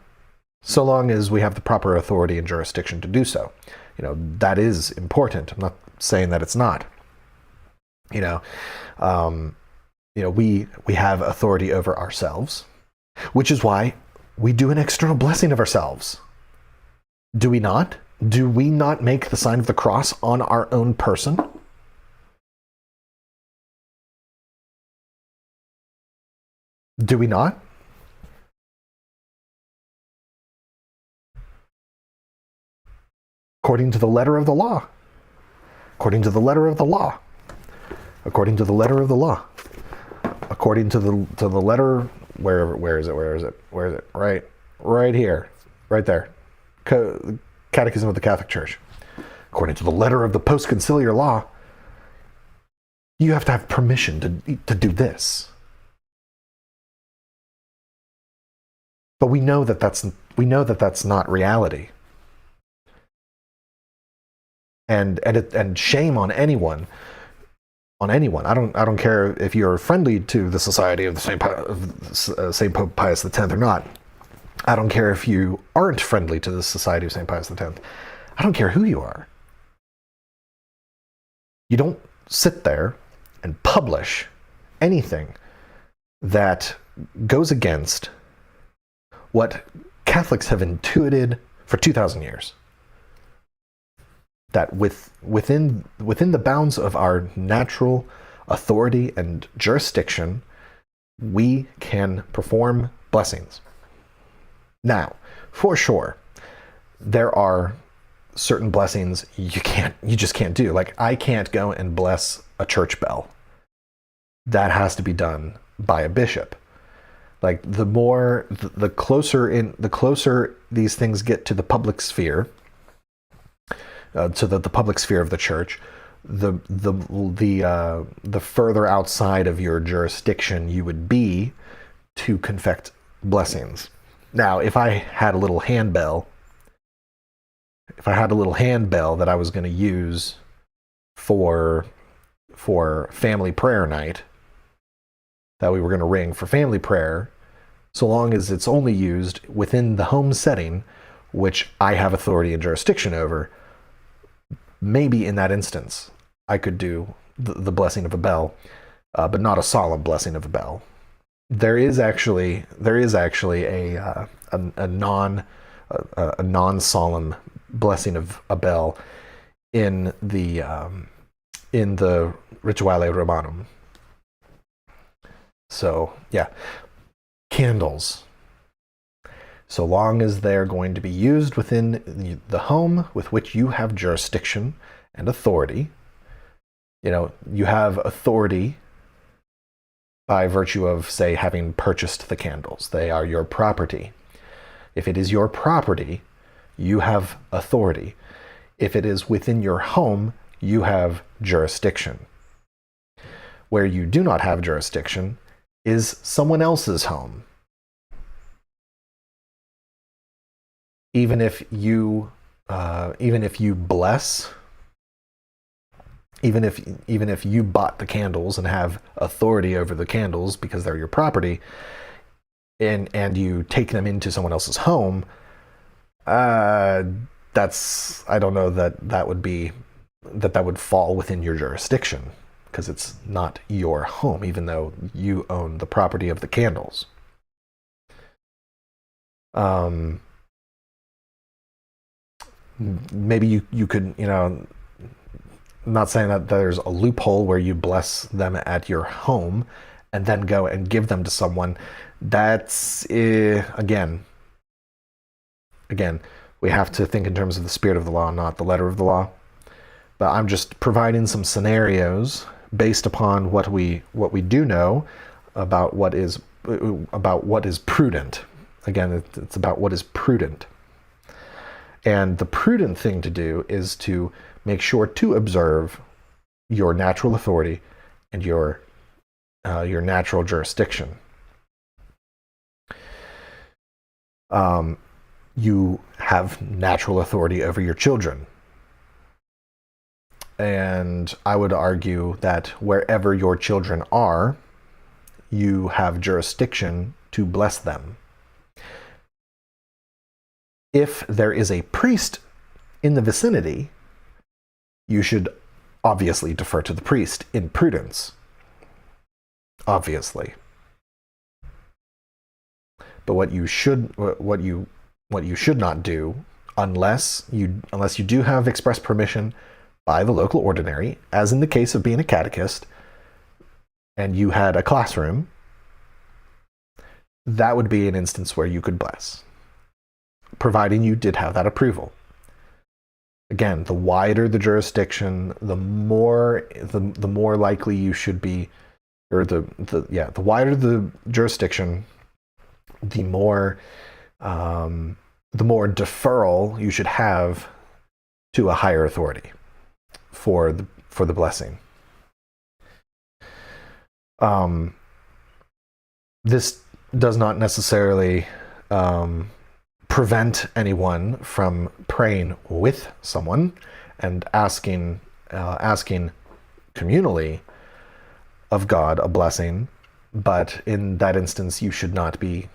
so long as we have the proper authority and jurisdiction to do so. That is important. I'm not saying that it's not. We have authority over ourselves, which is why we do an external blessing of ourselves. Do we not? Do we not make the sign of the cross on our own person? Do we not? According to the letter of the law. According to the letter of the law. According to the letter of the law. According to the letter, where is it? Right here. Right there. Catechism of the Catholic Church. According to the letter of the post-conciliar law, you have to have permission to do this. But we know that that's not reality. And shame on anyone. I don't care if you're friendly to the Society of the St. Pope Pius X or not. I don't care if you aren't friendly to the Society of St. Pius X. I don't care who you are. You don't sit there and publish anything that goes against what Catholics have intuited for 2,000 years. That within the bounds of our natural authority and jurisdiction, we can perform blessings. Now, for sure, there are certain blessings you just can't do. Like, I can't go and bless a church bell. That has to be done by a bishop. Like, the closer these things get to the public sphere, so that the public sphere of the church, the further outside of your jurisdiction you would be to confect blessings. Now, if I had a little handbell that I was going to use for family prayer night, that we were going to ring for family prayer, so long as it's only used within the home setting, which I have authority and jurisdiction over, maybe in that instance I could do the blessing of a bell, but not a solemn blessing of a bell. There is actually a non-solemn blessing of a bell in the Rituale Romanum. So yeah, candles. So long as they're going to be used within the home with which you have jurisdiction and authority, you have authority by virtue of, say, having purchased the candles. They are your property. If it is your property, you have authority. If it is within your home, you have jurisdiction. Where you do not have jurisdiction is someone else's home. Even if you bless, even if you bought the candles and have authority over the candles because they're your property, and you take them into someone else's home, I don't know that would fall within your jurisdiction, because it's not your home, even though you own the property of the candles. Maybe you could, I'm not saying that there's a loophole where you bless them at your home and then go and give them to someone. That's, again, we have to think in terms of the spirit of the law, not the letter of the law. But I'm just providing some scenarios based upon what we do know about what is prudent. Again, it's about what is prudent. And the prudent thing to do is to make sure to observe your natural authority and your natural jurisdiction. You have natural authority over your children. And I would argue that wherever your children are, you have jurisdiction to bless them. If there is a priest in the vicinity, you should obviously defer to the priest in prudence. Obviously. But what you should not do, unless you do have express permission by the local ordinary, as in the case of being a catechist, and you had a classroom, that would be an instance where you could bless, providing you did have that approval. Again, the wider the jurisdiction, the more likely you should be, or the wider the jurisdiction, the more deferral you should have to a higher authority for the blessing. This does not necessarily prevent anyone from praying with someone and asking communally of God a blessing, but in that instance you should not be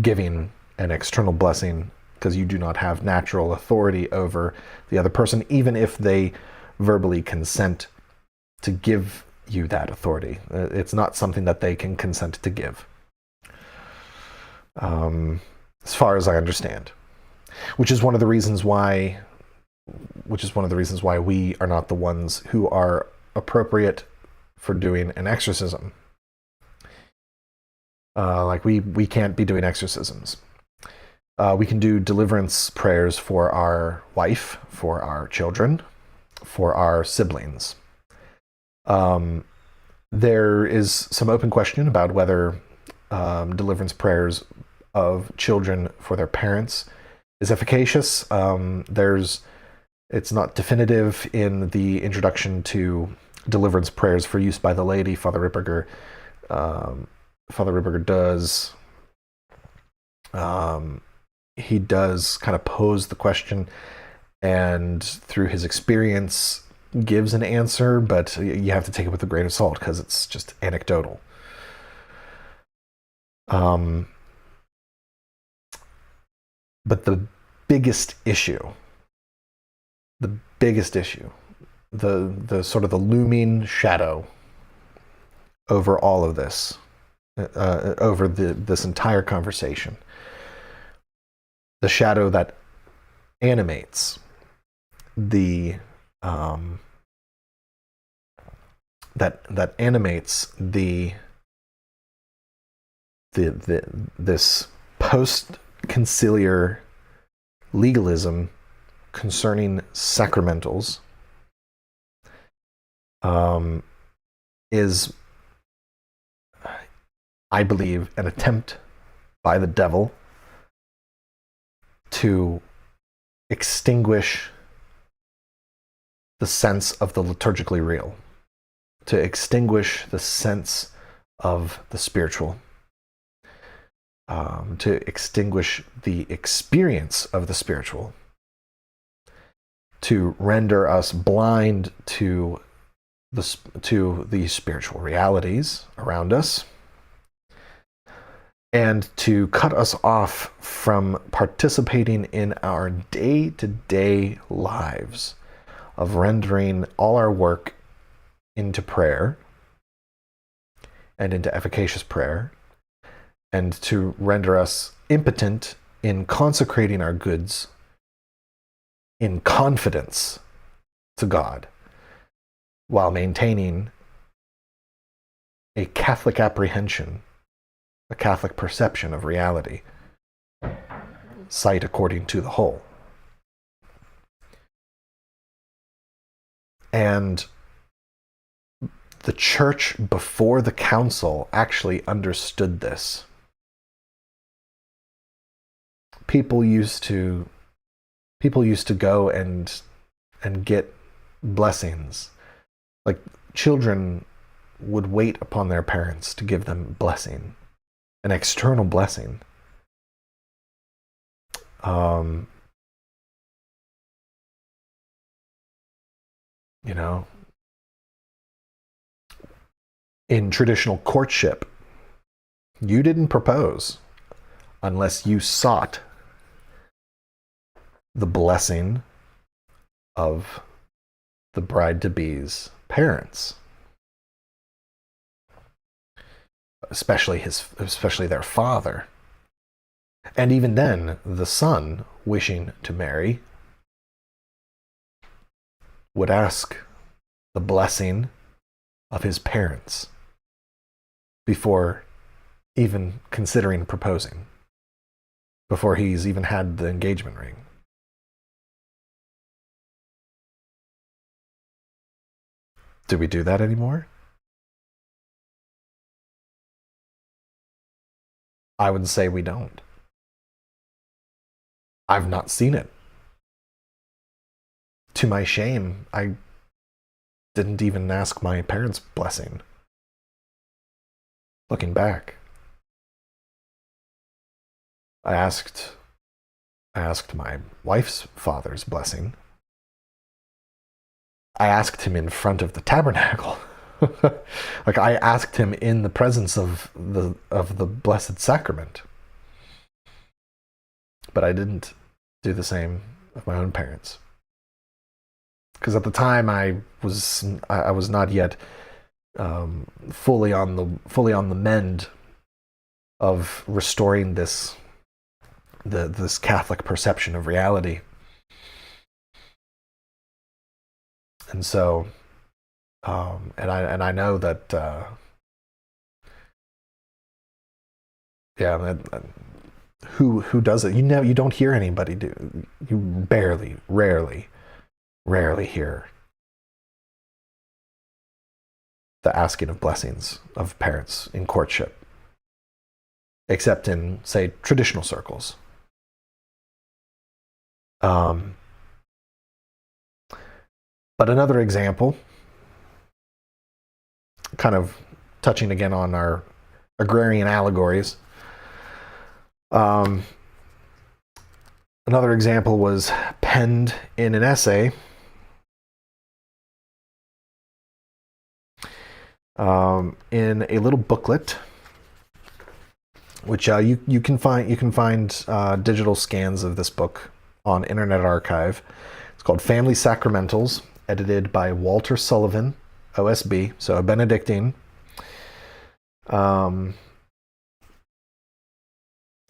giving an external blessing because you do not have natural authority over the other person, even if they verbally consent to give you that authority. It's not something that they can consent to give, as far as I understand, which is one of the reasons why we are not the ones who are appropriate for doing an exorcism. Like we can't be doing exorcisms. We can do deliverance prayers for our wife, for our children, for our siblings. There is some open question about whether deliverance prayers of children for their parents is efficacious. It's not definitive in the introduction to deliverance prayers for use by the laity. Father Ripperger does he does kind of pose the question, and through his experience gives an answer, but you have to take it with a grain of salt because it's just anecdotal. But the biggest issue, the sort of the looming shadow over all of this, over this entire conversation, the shadow that animates this post-conciliar legalism concerning sacramentals is, I believe, an attempt by the devil to extinguish the sense of the liturgically real, to extinguish the sense of the spiritual, to extinguish the experience of the spiritual, to render us blind to the spiritual realities around us, and to cut us off from participating in our day-to-day lives of rendering all our work into prayer and into efficacious prayer, and to render us impotent in consecrating our goods in confidence to God, while maintaining a Catholic apprehension, a Catholic perception of reality, sight according to the whole. And the church before the council actually understood this. People used to go and get blessings. Like, children would wait upon their parents to give them blessing, an external blessing. You know, in traditional courtship, you didn't propose unless you sought the blessing of the bride-to-be's parents, especially their father. And even then, the son wishing to marry would ask the blessing of his parents before even considering proposing, before he's even had the engagement ring. Do we do that anymore? I would say we don't. I've not seen it. To my shame, I didn't even ask my parents' blessing. Looking back, I asked my wife's father's blessing. I asked him in front of the tabernacle. Like, I asked him in the presence of the Blessed Sacrament. But I didn't do the same with my own parents. Because at the time I was not yet fully on the mend of restoring this Catholic perception of reality. And so, and I know that, who does it? You don't hear anybody do. You rarely hear the asking of blessings of parents in courtship, except in, say, traditional circles. But another example, kind of touching again on our agrarian allegories, another example was penned in an essay in a little booklet, which you can find digital scans of this book on Internet Archive. It's called Family Sacramentals, edited by Walter Sullivan, OSB, so a Benedictine.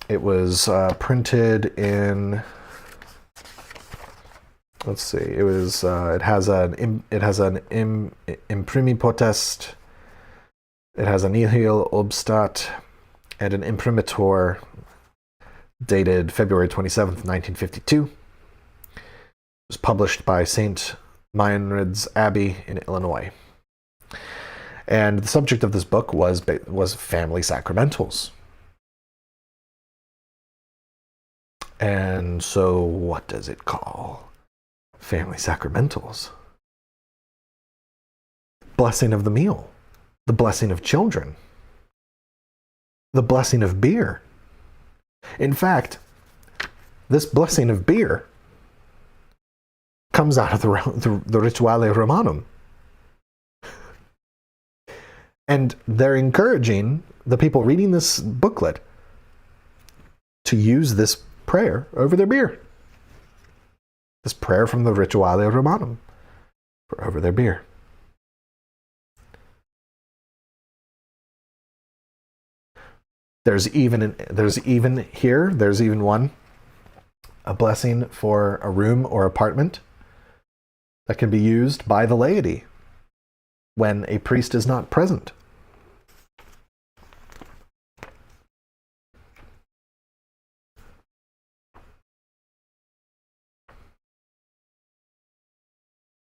It was printed in. Let's see. It was. It has an imprimi potest. It has a nihil obstat and an imprimatur dated February 27th, 1952. It was published by St. Meinrad's Abbey in Illinois. And the subject of this book was family sacramentals. And so what does it call? Family sacramentals. Blessing of the meal. The blessing of children. The blessing of beer. In fact, this blessing of beer comes out of the Rituale Romanum. And they're encouraging the people reading this booklet to use this prayer over their beer. This prayer from the Rituale Romanum for over their beer. There's even one, a blessing for a room or apartment that can be used by the laity when a priest is not present.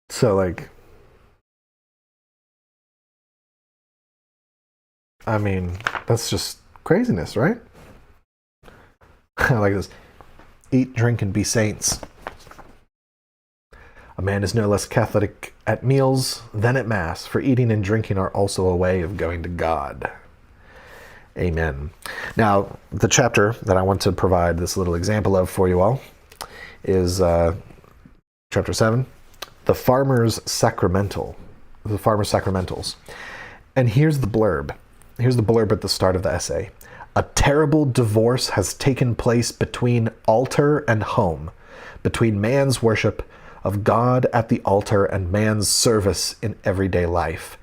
So, like, I mean, that's just craziness, right? I like this. Eat, drink, and be saints. A man is no less Catholic at meals than at Mass, for eating and drinking are also a way of going to God. Amen. Now, the chapter that I want to provide this little example of for you all is chapter 7, the Farmer's Sacramentals. And here's the blurb. Here's the blurb at the start of the essay. A terrible divorce has taken place between altar and home, between man's worship of God at the altar and man's service in everyday life.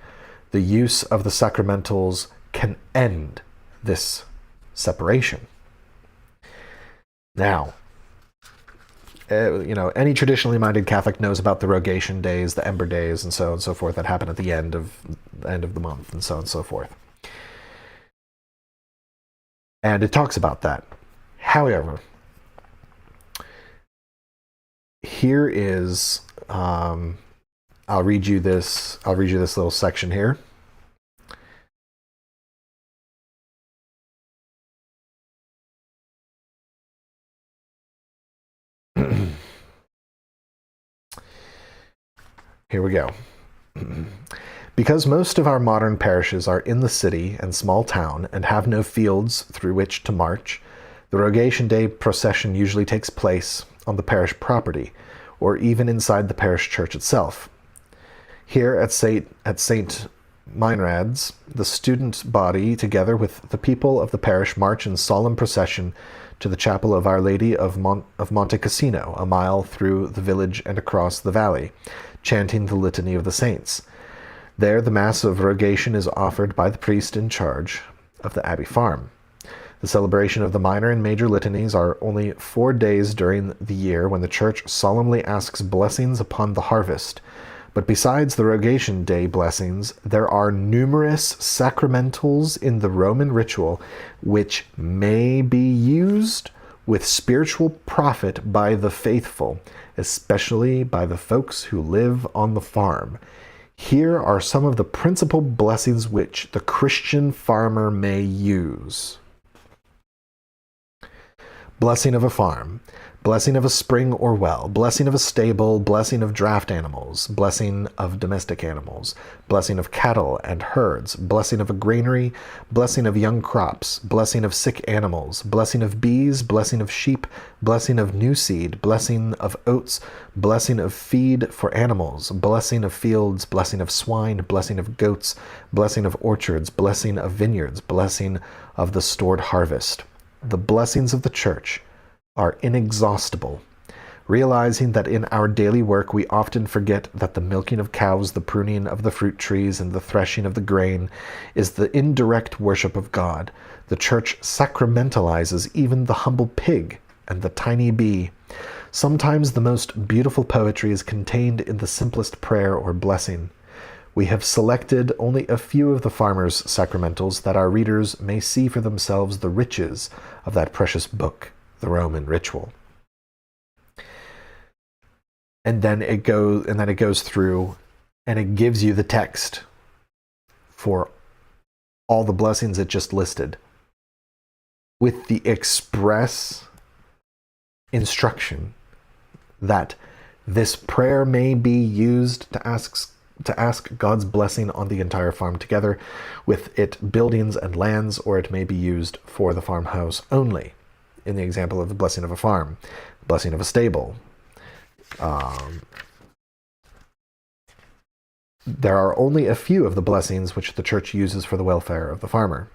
The use of the sacramentals can end this separation. Now, any traditionally minded Catholic knows about the rogation days, the ember days, and so on and so forth that happen at the end of the month, and so on and so forth. And it talks about that. However, here is I'll read you this little section here. Here we go. Because most of our modern parishes are in the city and small town and have no fields through which to march, the Rogation Day procession usually takes place on the parish property, or even inside the parish church itself. Here at St. Meinrad's, the student body, together with the people of the parish, march in solemn procession to the chapel of Our Lady of Monte Cassino, a mile through the village and across the valley, chanting the Litany of the Saints. There, the Mass of Rogation is offered by the priest in charge of the Abbey farm. The celebration of the minor and major litanies are only 4 days during the year when the Church solemnly asks blessings upon the harvest. But besides the Rogation Day blessings, there are numerous sacramentals in the Roman ritual which may be used with spiritual profit by the faithful, especially by the folks who live on the farm. Here are some of the principal blessings which the Christian farmer may use. Blessing of a farm, blessing of a spring or well, blessing of a stable, blessing of draft animals, blessing of domestic animals, blessing of cattle and herds, blessing of a granary, blessing of young crops, blessing of sick animals, blessing of bees, blessing of sheep, blessing of new seed, blessing of oats, blessing of feed for animals, blessing of fields, blessing of swine, blessing of goats, blessing of orchards, blessing of vineyards, blessing of the stored harvest. The blessings of the Church are inexhaustible. Realizing that in our daily work we often forget that the milking of cows, the pruning of the fruit trees, and the threshing of the grain is the indirect worship of God, the Church sacramentalizes even the humble pig and the tiny bee. Sometimes the most beautiful poetry is contained in the simplest prayer or blessing. We have selected only a few of the farmers' sacramentals that our readers may see for themselves the riches of that precious book, the Roman ritual. And then it goes through and it gives you the text for all the blessings it just listed, with the express instruction that this prayer may be used to ask God's blessing on the entire farm, together with its buildings and lands, or it may be used for the farmhouse only. In the example of the blessing of a farm, blessing of a stable. There are only a few of the blessings which the Church uses for the welfare of the farmer.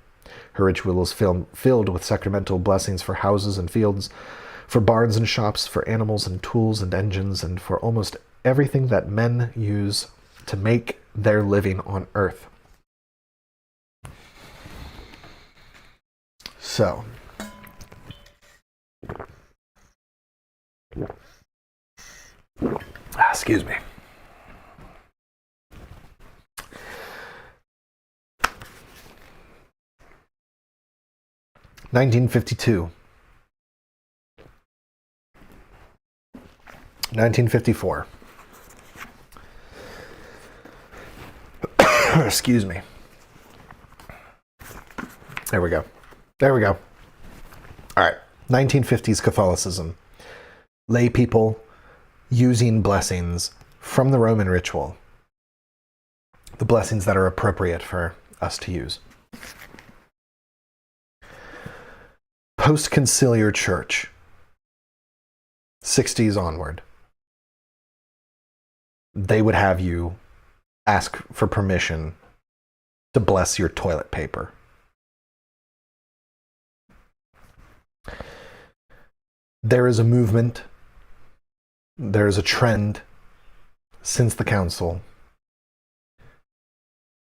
Her ritual is filled with sacramental blessings for houses and fields, for barns and shops, for animals and tools and engines, and for almost everything that men use to make their living on earth. So, excuse me. (1952). 1954. Excuse me. There we go. There we go. All right. 1950s Catholicism. Lay people using blessings from the Roman ritual. The blessings that are appropriate for us to use. Post-conciliar church. 60s onward. They would have you ask for permission to bless your toilet paper. There is a movement, there is a trend since the council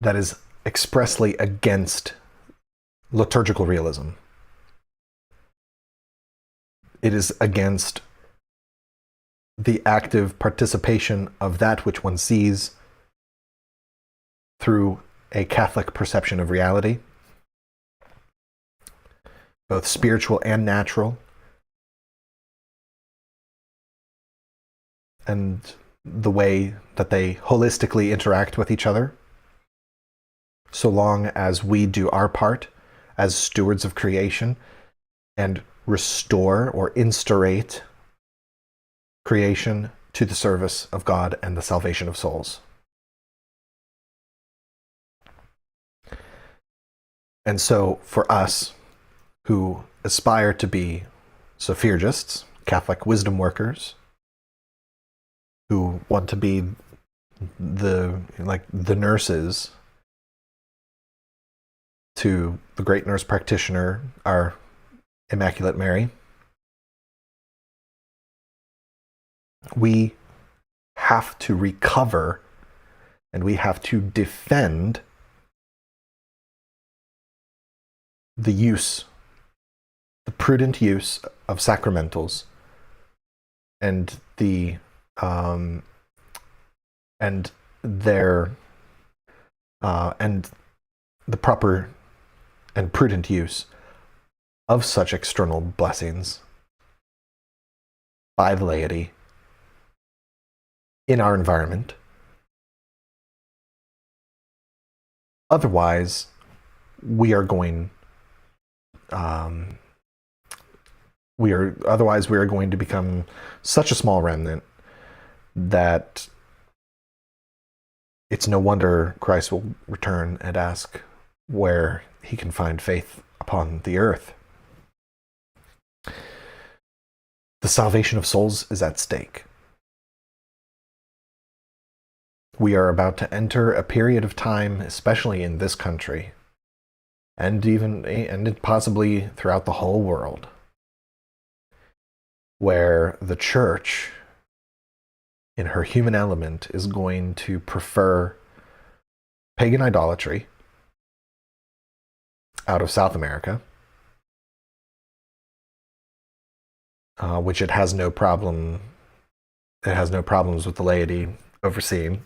that is expressly against liturgical realism. It is against the active participation of that which one sees through a Catholic perception of reality, both spiritual and natural, and the way that they holistically interact with each other, so long as we do our part as stewards of creation and restore or instaurate creation to the service of God and the salvation of souls. And so for us who aspire to be Sophiurgists, Catholic wisdom workers, who want to be the nurses to the great nurse practitioner, our Immaculate Mary, we have to recover and we have to defend the prudent use of sacramentals and the proper and prudent use of such external blessings by the laity in our environment. Otherwise, we are going to become such a small remnant that it's no wonder Christ will return and ask where he can find faith upon the earth. The salvation of souls is at stake. We are about to enter a period of time, especially in this country, and possibly throughout the whole world, where the church, in her human element, is going to prefer pagan idolatry out of South America, which it has no problems with the laity overseeing.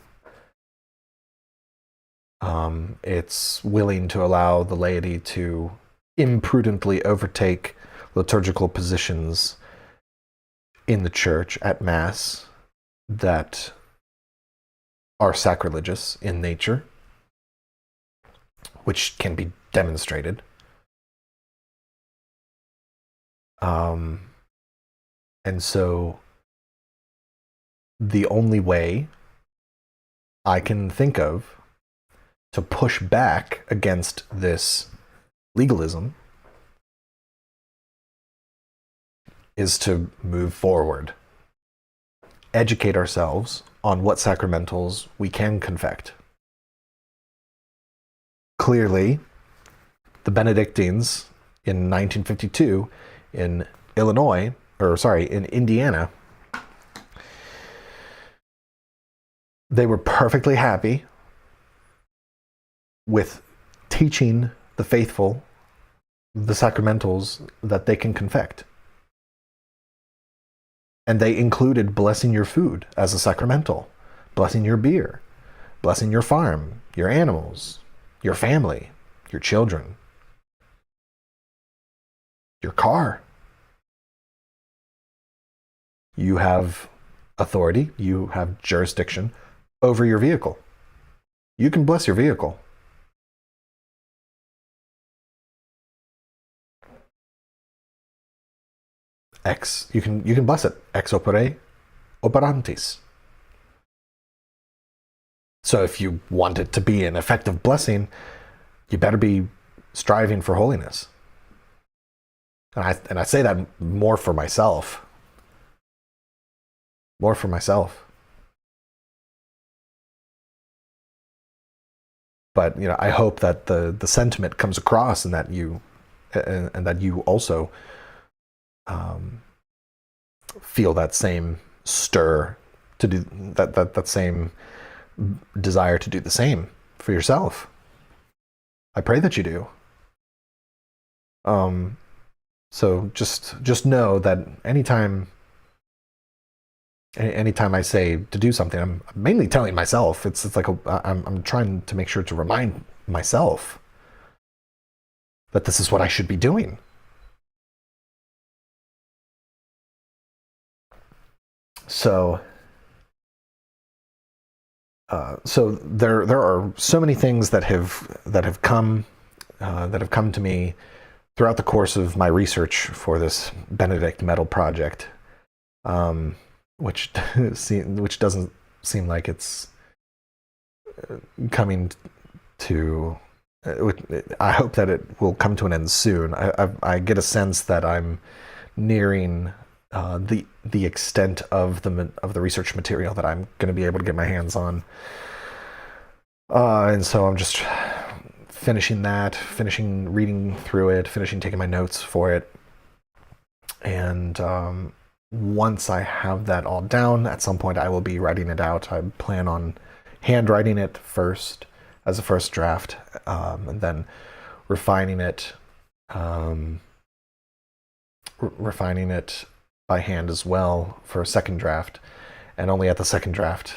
It's willing to allow the laity to imprudently overtake liturgical positions in the church at Mass that are sacrilegious in nature, which can be demonstrated. And so the only way I can think of to push back against this legalism is to move forward, educate ourselves on what sacramentals we can confect. Clearly, the Benedictines in 1952 in Indiana, they were perfectly happy with teaching the faithful the sacramentals that they can confect. And they included blessing your food as a sacramental, blessing your beer, blessing your farm, your animals, your family, your children, your car. You have authority, you have jurisdiction over your vehicle. You can bless your vehicle. you can bless it ex opere operantis. So if you want it to be an effective blessing, you better be striving for holiness. And I say that more for myself. More for myself. But I hope that the sentiment comes across, and that you also feel that same stir to do that same desire to do the same for yourself. I pray that you do. So just know that anytime I say to do something, I'm mainly telling myself. It's like I'm trying to make sure to remind myself that this is what I should be doing. So there are so many things that have come to me throughout the course of my research for this Benedict Medal project, which doesn't seem like it's coming to. I hope that it will come to an end soon. I get a sense that I'm nearing the extent of the research material that I'm going to be able to get my hands on, and so I'm just finishing reading through it, taking my notes for it, and once I have that all down, at some point I will be writing it out. I plan on handwriting it first as a first draft, and then refining it by hand as well for a second draft, and only at the second draft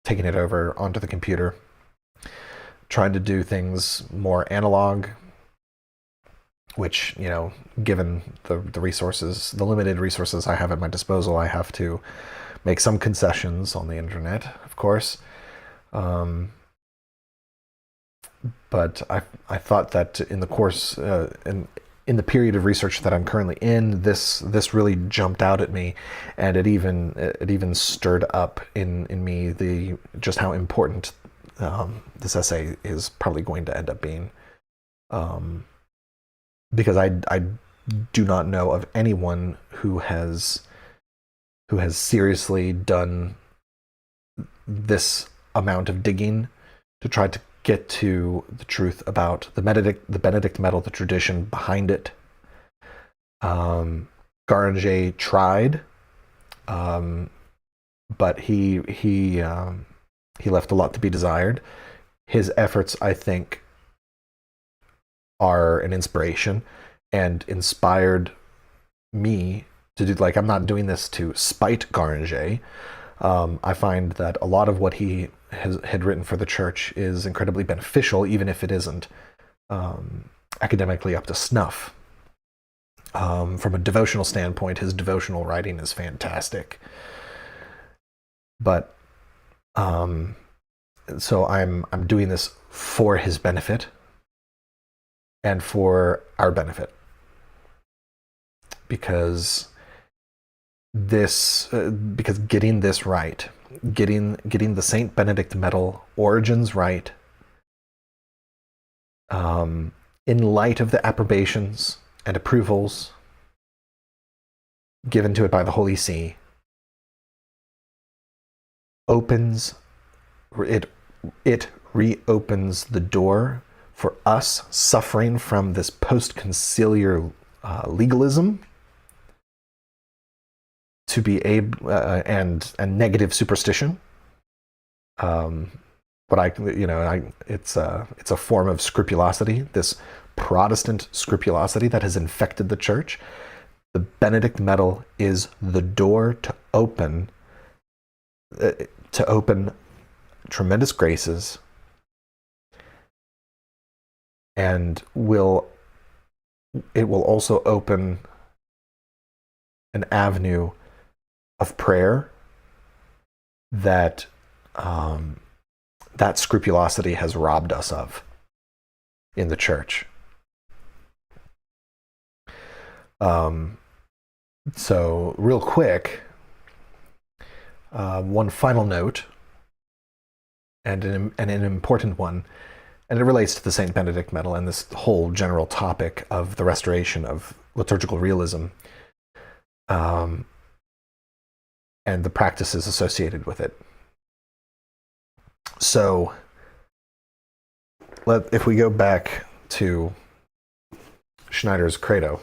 taking it over onto the computer, trying to do things more analog, which, given the resources, the limited resources I have at my disposal, I have to make some concessions on the internet, of course. But I thought that in the course, in the period of research that I'm currently in, this really jumped out at me, and it even stirred up in me just how important this essay is probably going to end up being, because I do not know of anyone who has seriously done this amount of digging to try to get to the truth about the Benedict Medal, the tradition behind it. Garanger tried, but he left a lot to be desired. His efforts, I think, are an inspiration, and inspired me to do. I'm not doing this to spite Garanger. I find that a lot of what he had written for the church is incredibly beneficial, even if it isn't academically up to snuff. From a devotional standpoint, his devotional writing is fantastic. But so I'm doing this for his benefit and for our benefit, because getting this right, getting the Saint Benedict Medal origins right, in light of the approbations and approvals given to it by the Holy See, it reopens the door for us suffering from this post-conciliar legalism to be able and negative superstition. It's a form of scrupulosity, this Protestant scrupulosity that has infected the church. The Benedict Medal is the door to open tremendous graces, and it will also open an avenue of prayer that that scrupulosity has robbed us of in the church. So, real quick, one final note, and an important one, and it relates to the St. Benedict Medal and this whole general topic of the restoration of liturgical realism, and the practices associated with it. So, if we go back to Schneider's Credo,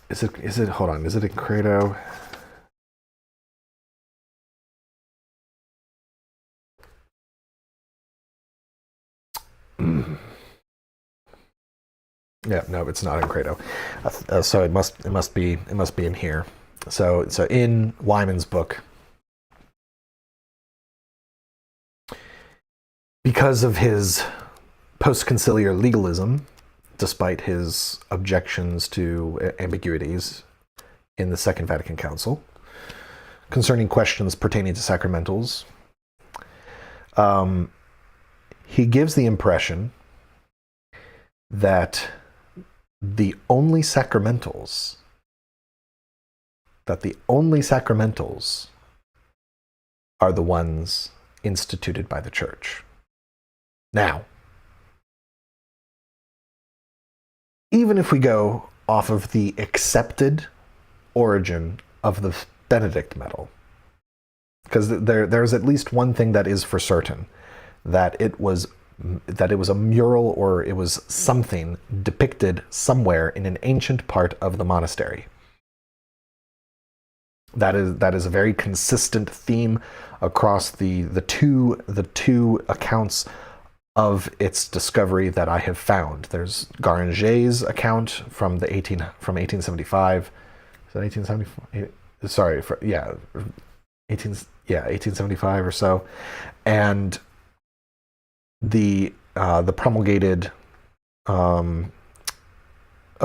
is it hold on, is it in Credo? Yeah, no, it's not in Credo. So it must be in here. So in Weimann's book, because of his post-conciliar legalism, despite his objections to ambiguities in the Second Vatican Council concerning questions pertaining to sacramentals, he gives the impression that the only sacramentals are the ones instituted by the Church. Now, even if we go off of the accepted origin of the Benedict Medal, because there's at least one thing that is for certain, that it was a mural, or it was something depicted somewhere in an ancient part of the monastery. That is a very consistent theme across the two accounts of its discovery that I have found. There's Garanger's account from 1875. Is that 1875? Sorry, 1875 or so, and the promulgated a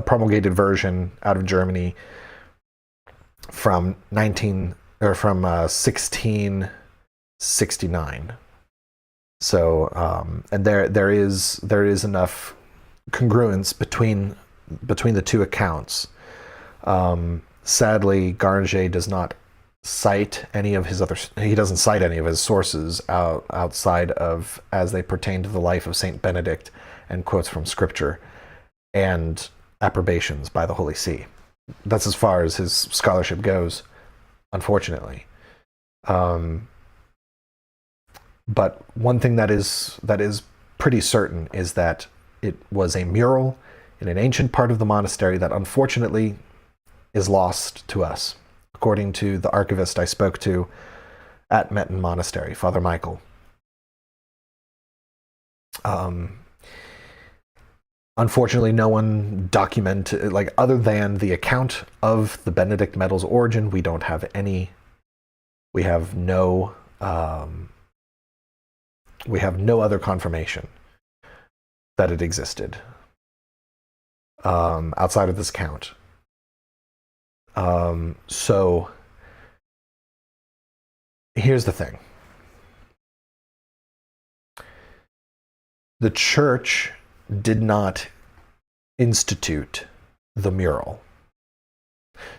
promulgated version out of Germany from 1669. So and there is enough congruence between the two accounts. Sadly, Garanger does not cite any of his sources outside of as they pertain to the life of Saint Benedict, and quotes from Scripture and approbations by the Holy See. That's as far as his scholarship goes, unfortunately. But one thing that is pretty certain is that it was a mural in an ancient part of the monastery that unfortunately is lost to us, according to the archivist I spoke to at Metten Monastery, Father Michael. Unfortunately, no one documented, other than the account of the Benedict Medal's origin, we don't have any. We have no other confirmation that it existed outside of this account. So here's the thing. The Church did not institute the mural.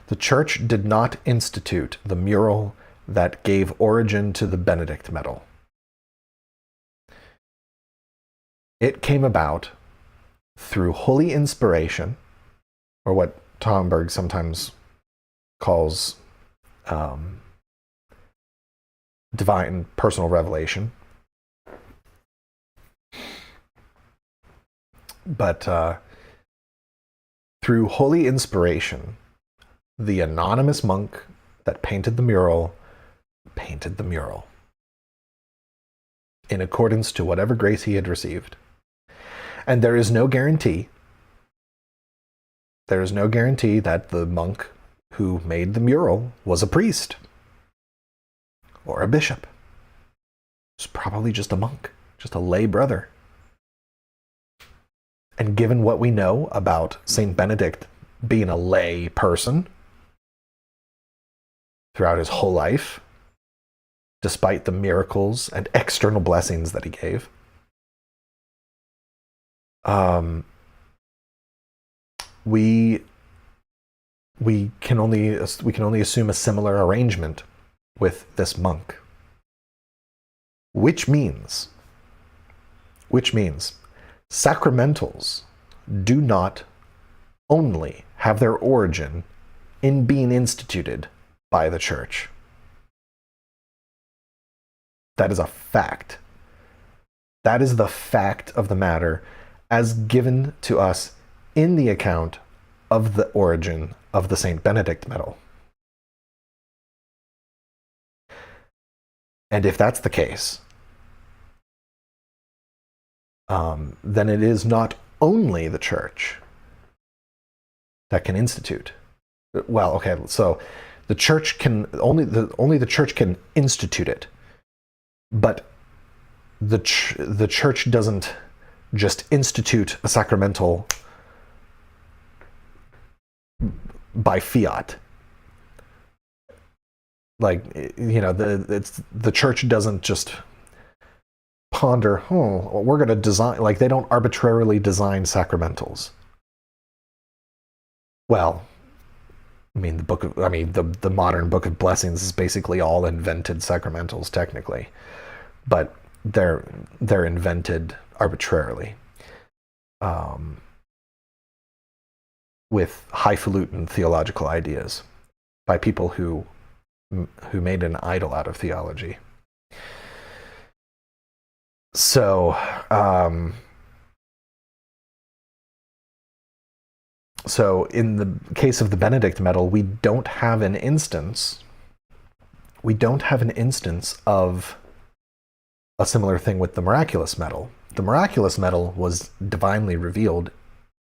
The Church did not institute the mural that gave origin to the Benedict Medal. It came about through holy inspiration, or what Tomberg sometimes calls divine personal revelation. But through holy inspiration, the anonymous monk that painted the mural in accordance to whatever grace he had received. And there is no guarantee that the monk who made the mural was a priest or a bishop. It's probably just a monk, just a lay brother. And given what we know about Saint Benedict being a lay person, throughout his whole life, despite the miracles and external blessings that he gave. We can only assume a similar arrangement with this monk, which means sacramentals do not only have their origin in being instituted by the church. That is a fact. That is the fact of the matter as given to us in the account of the origin of the St. Benedict Medal. And if that's the case, then it is not only the church that can institute. Well, okay, so the church can only the church can institute it, but the church doesn't just institute a sacramental by fiat. Like, you know, the church doesn't just ponder, we're going to design, like, they don't arbitrarily design sacramentals. Well, I mean, the modern Book of Blessings is basically all invented sacramentals, technically, but they're invented arbitrarily, with highfalutin theological ideas by people who made an idol out of theology. So, so in the case of the Benedict Medal, we don't have an instance of a similar thing with the Miraculous Medal. The Miraculous Medal was divinely revealed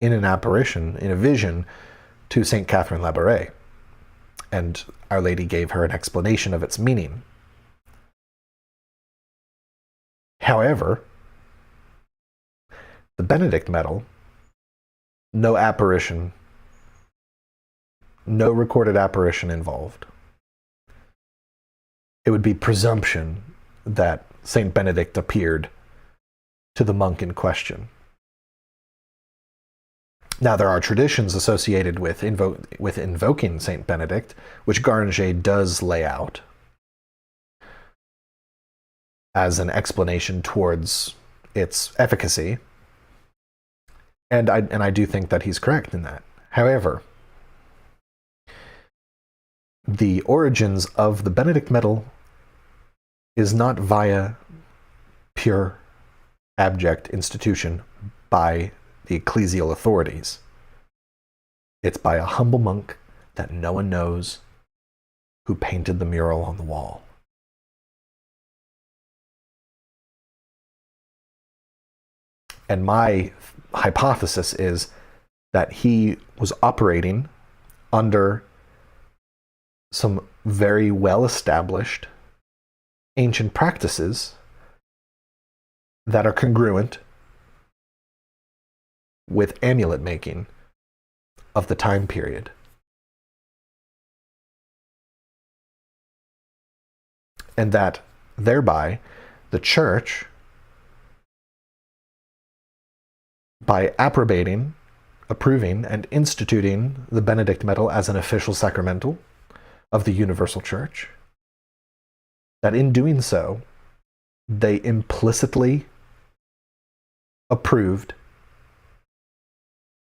in an apparition, in a vision, to St. Catherine Labouré, and Our Lady gave her an explanation of its meaning. However, the Benedict Medal, no apparition, no recorded apparition involved. It would be presumption that Saint Benedict appeared to the monk in question. Now, there are traditions associated with invoking Saint Benedict, which Garanger does lay out as an explanation towards its efficacy, and I do think that he's correct in that. However, the origins of the Benedict Medal is not via pure abject institution by the ecclesial authorities. It's by a humble monk that no one knows, who painted the mural on the wall. And my hypothesis is that he was operating under some very well-established ancient practices that are congruent with amulet making of the time period. And that thereby the church, by approbating, approving, and instituting the Benedict Medal as an official sacramental of the universal church, that in doing so, they implicitly approved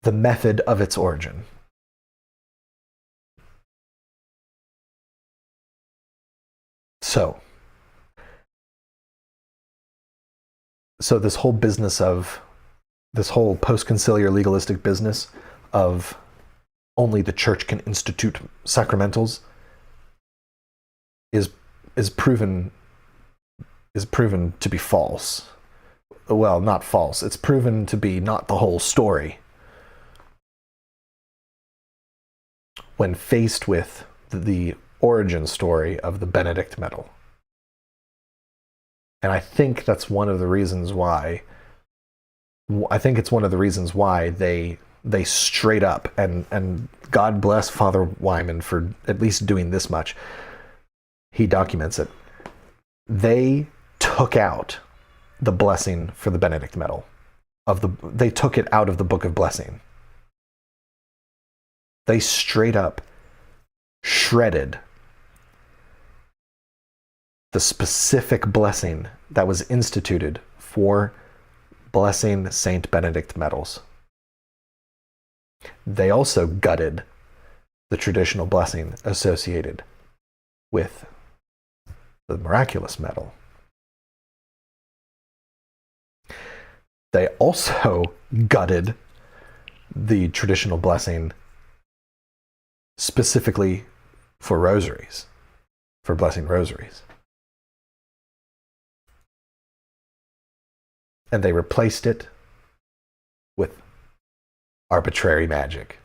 the method of its origin. So this whole business of this whole post-conciliar legalistic business of only the church can institute sacramentals is proven to be false. Well, not false. It's proven to be not the whole story. When faced with the origin story of the Benedict Medal. And I think that's one of the reasons why they straight up, and God bless Father Weimann for at least doing this much, he documents it. They took out the blessing for the Benedict Medal. They took it out of the Book of Blessing. They straight up shredded the specific blessing that was instituted for blessing Saint Benedict medals. They also gutted the traditional blessing associated with the miraculous medal. They also gutted the traditional blessing specifically for rosaries, for blessing rosaries. And they replaced it with arbitrary magic.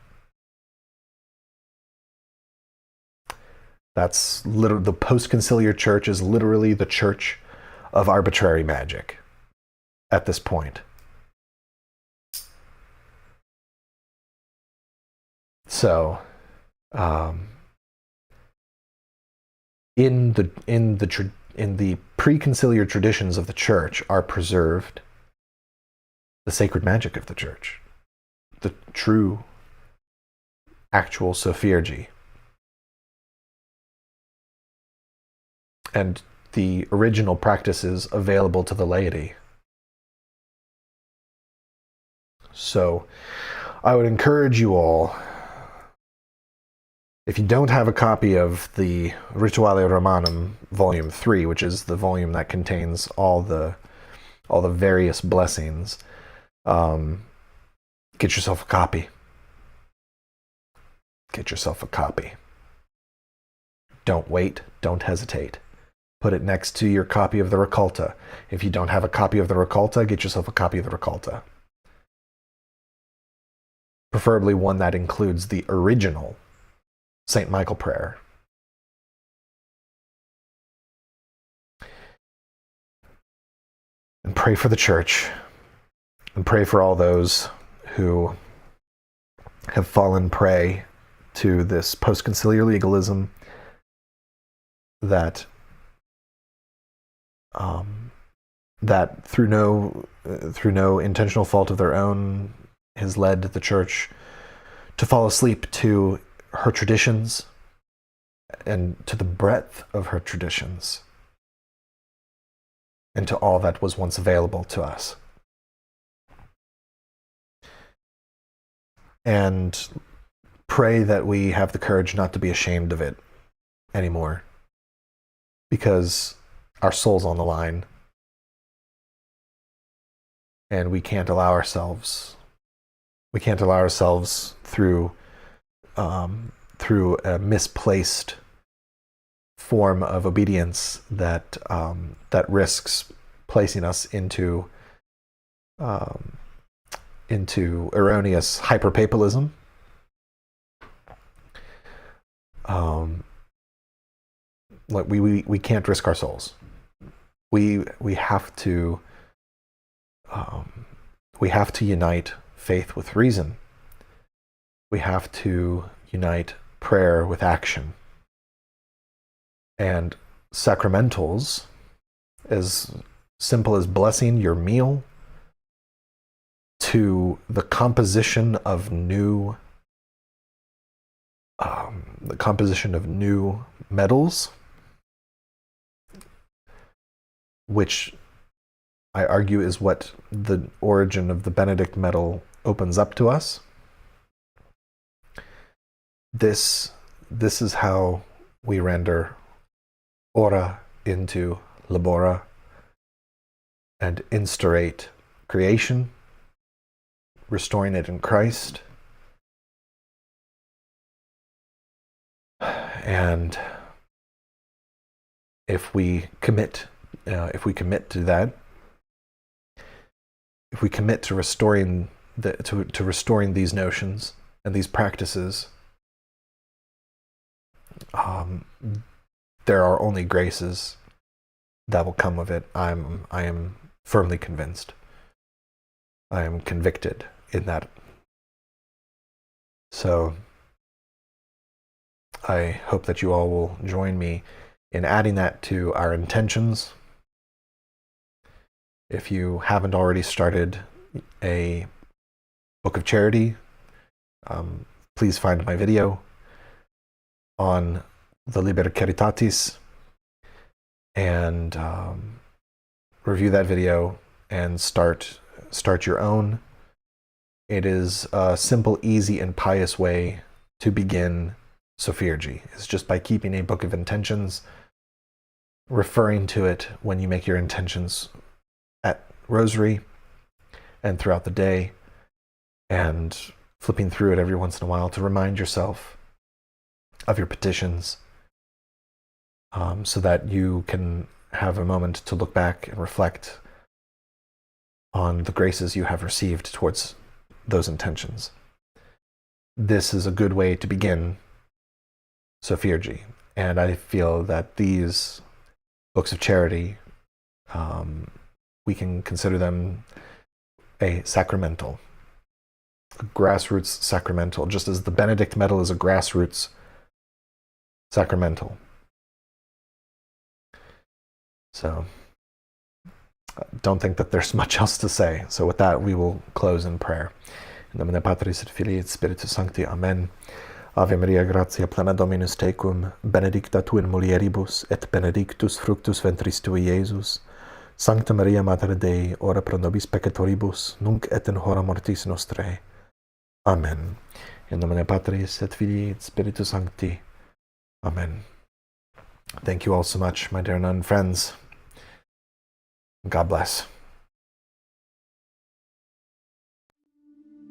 That's literally, the post-conciliar church is literally the church of arbitrary magic at this point. So, in the pre-conciliar traditions of the church are preserved the sacred magic of the church, the true, actual Sophiurgy, and the original practices available to the laity. So, I would encourage you all, if you don't have a copy of the Rituale Romanum Volume 3, which is the volume that contains all the various blessings, get yourself a copy. Get yourself a copy. Don't wait. Don't hesitate. Put it next to your copy of the Raccolta. If you don't have a copy of the Raccolta, get yourself a copy of the Raccolta. Preferably one that includes the original St. Michael prayer. And pray for the church. And pray for all those who have fallen prey to this post-conciliar legalism that through no intentional fault of their own has led the church to fall asleep to her traditions and to the breadth of her traditions and to all that was once available to us. And pray that we have the courage not to be ashamed of it anymore, because our soul's on the line, and we can't allow ourselves through a misplaced form of obedience that risks placing us into erroneous hyperpapalism. Like we can't risk our souls. We have to unite faith with reason. We have to unite prayer with action. And sacramentals, as simple as blessing your meal, to the composition of new medals, which I argue is what the origin of the Benedict Medal opens up to us. This is how we render ora into labora and instaurate creation, restoring it in Christ. And if we commit to that, if we commit to restoring restoring these notions and these practices, there are only graces that will come of it. I am firmly convinced. I am convicted in that. So I hope that you all will join me in adding that to our intentions. If you haven't already started a book of charity, please find my video on the Liber Caritatis and review that video and start your own. It is a simple, easy, and pious way to begin Sophiurgy. It's just by keeping a book of intentions, referring to it when you make your intentions at Rosary and throughout the day, and flipping through it every once in a while to remind yourself of your petitions, so that you can have a moment to look back and reflect on the graces you have received towards those intentions. This is a good way to begin Sophiurgy, and I feel that these books of charity, we can consider them a sacramental, a grassroots sacramental, just as the Benedict Medal is a grassroots sacramental. So don't think that there's much else to say. So with that, we will close in prayer. In nomine Patris et Filii et Spiritus Sancti. Amen. Ave Maria, gratia plena Dominus tecum, benedicta tu in mulieribus, et benedictus fructus ventris tui, Iesus. Sancta Maria, Mater Dei, ora pro nobis peccatoribus, nunc et in hora mortis nostrae. Amen. In nomine Patris et Filii et Spiritus Sancti. Amen. Thank you all so much, my dear nun friends. God bless.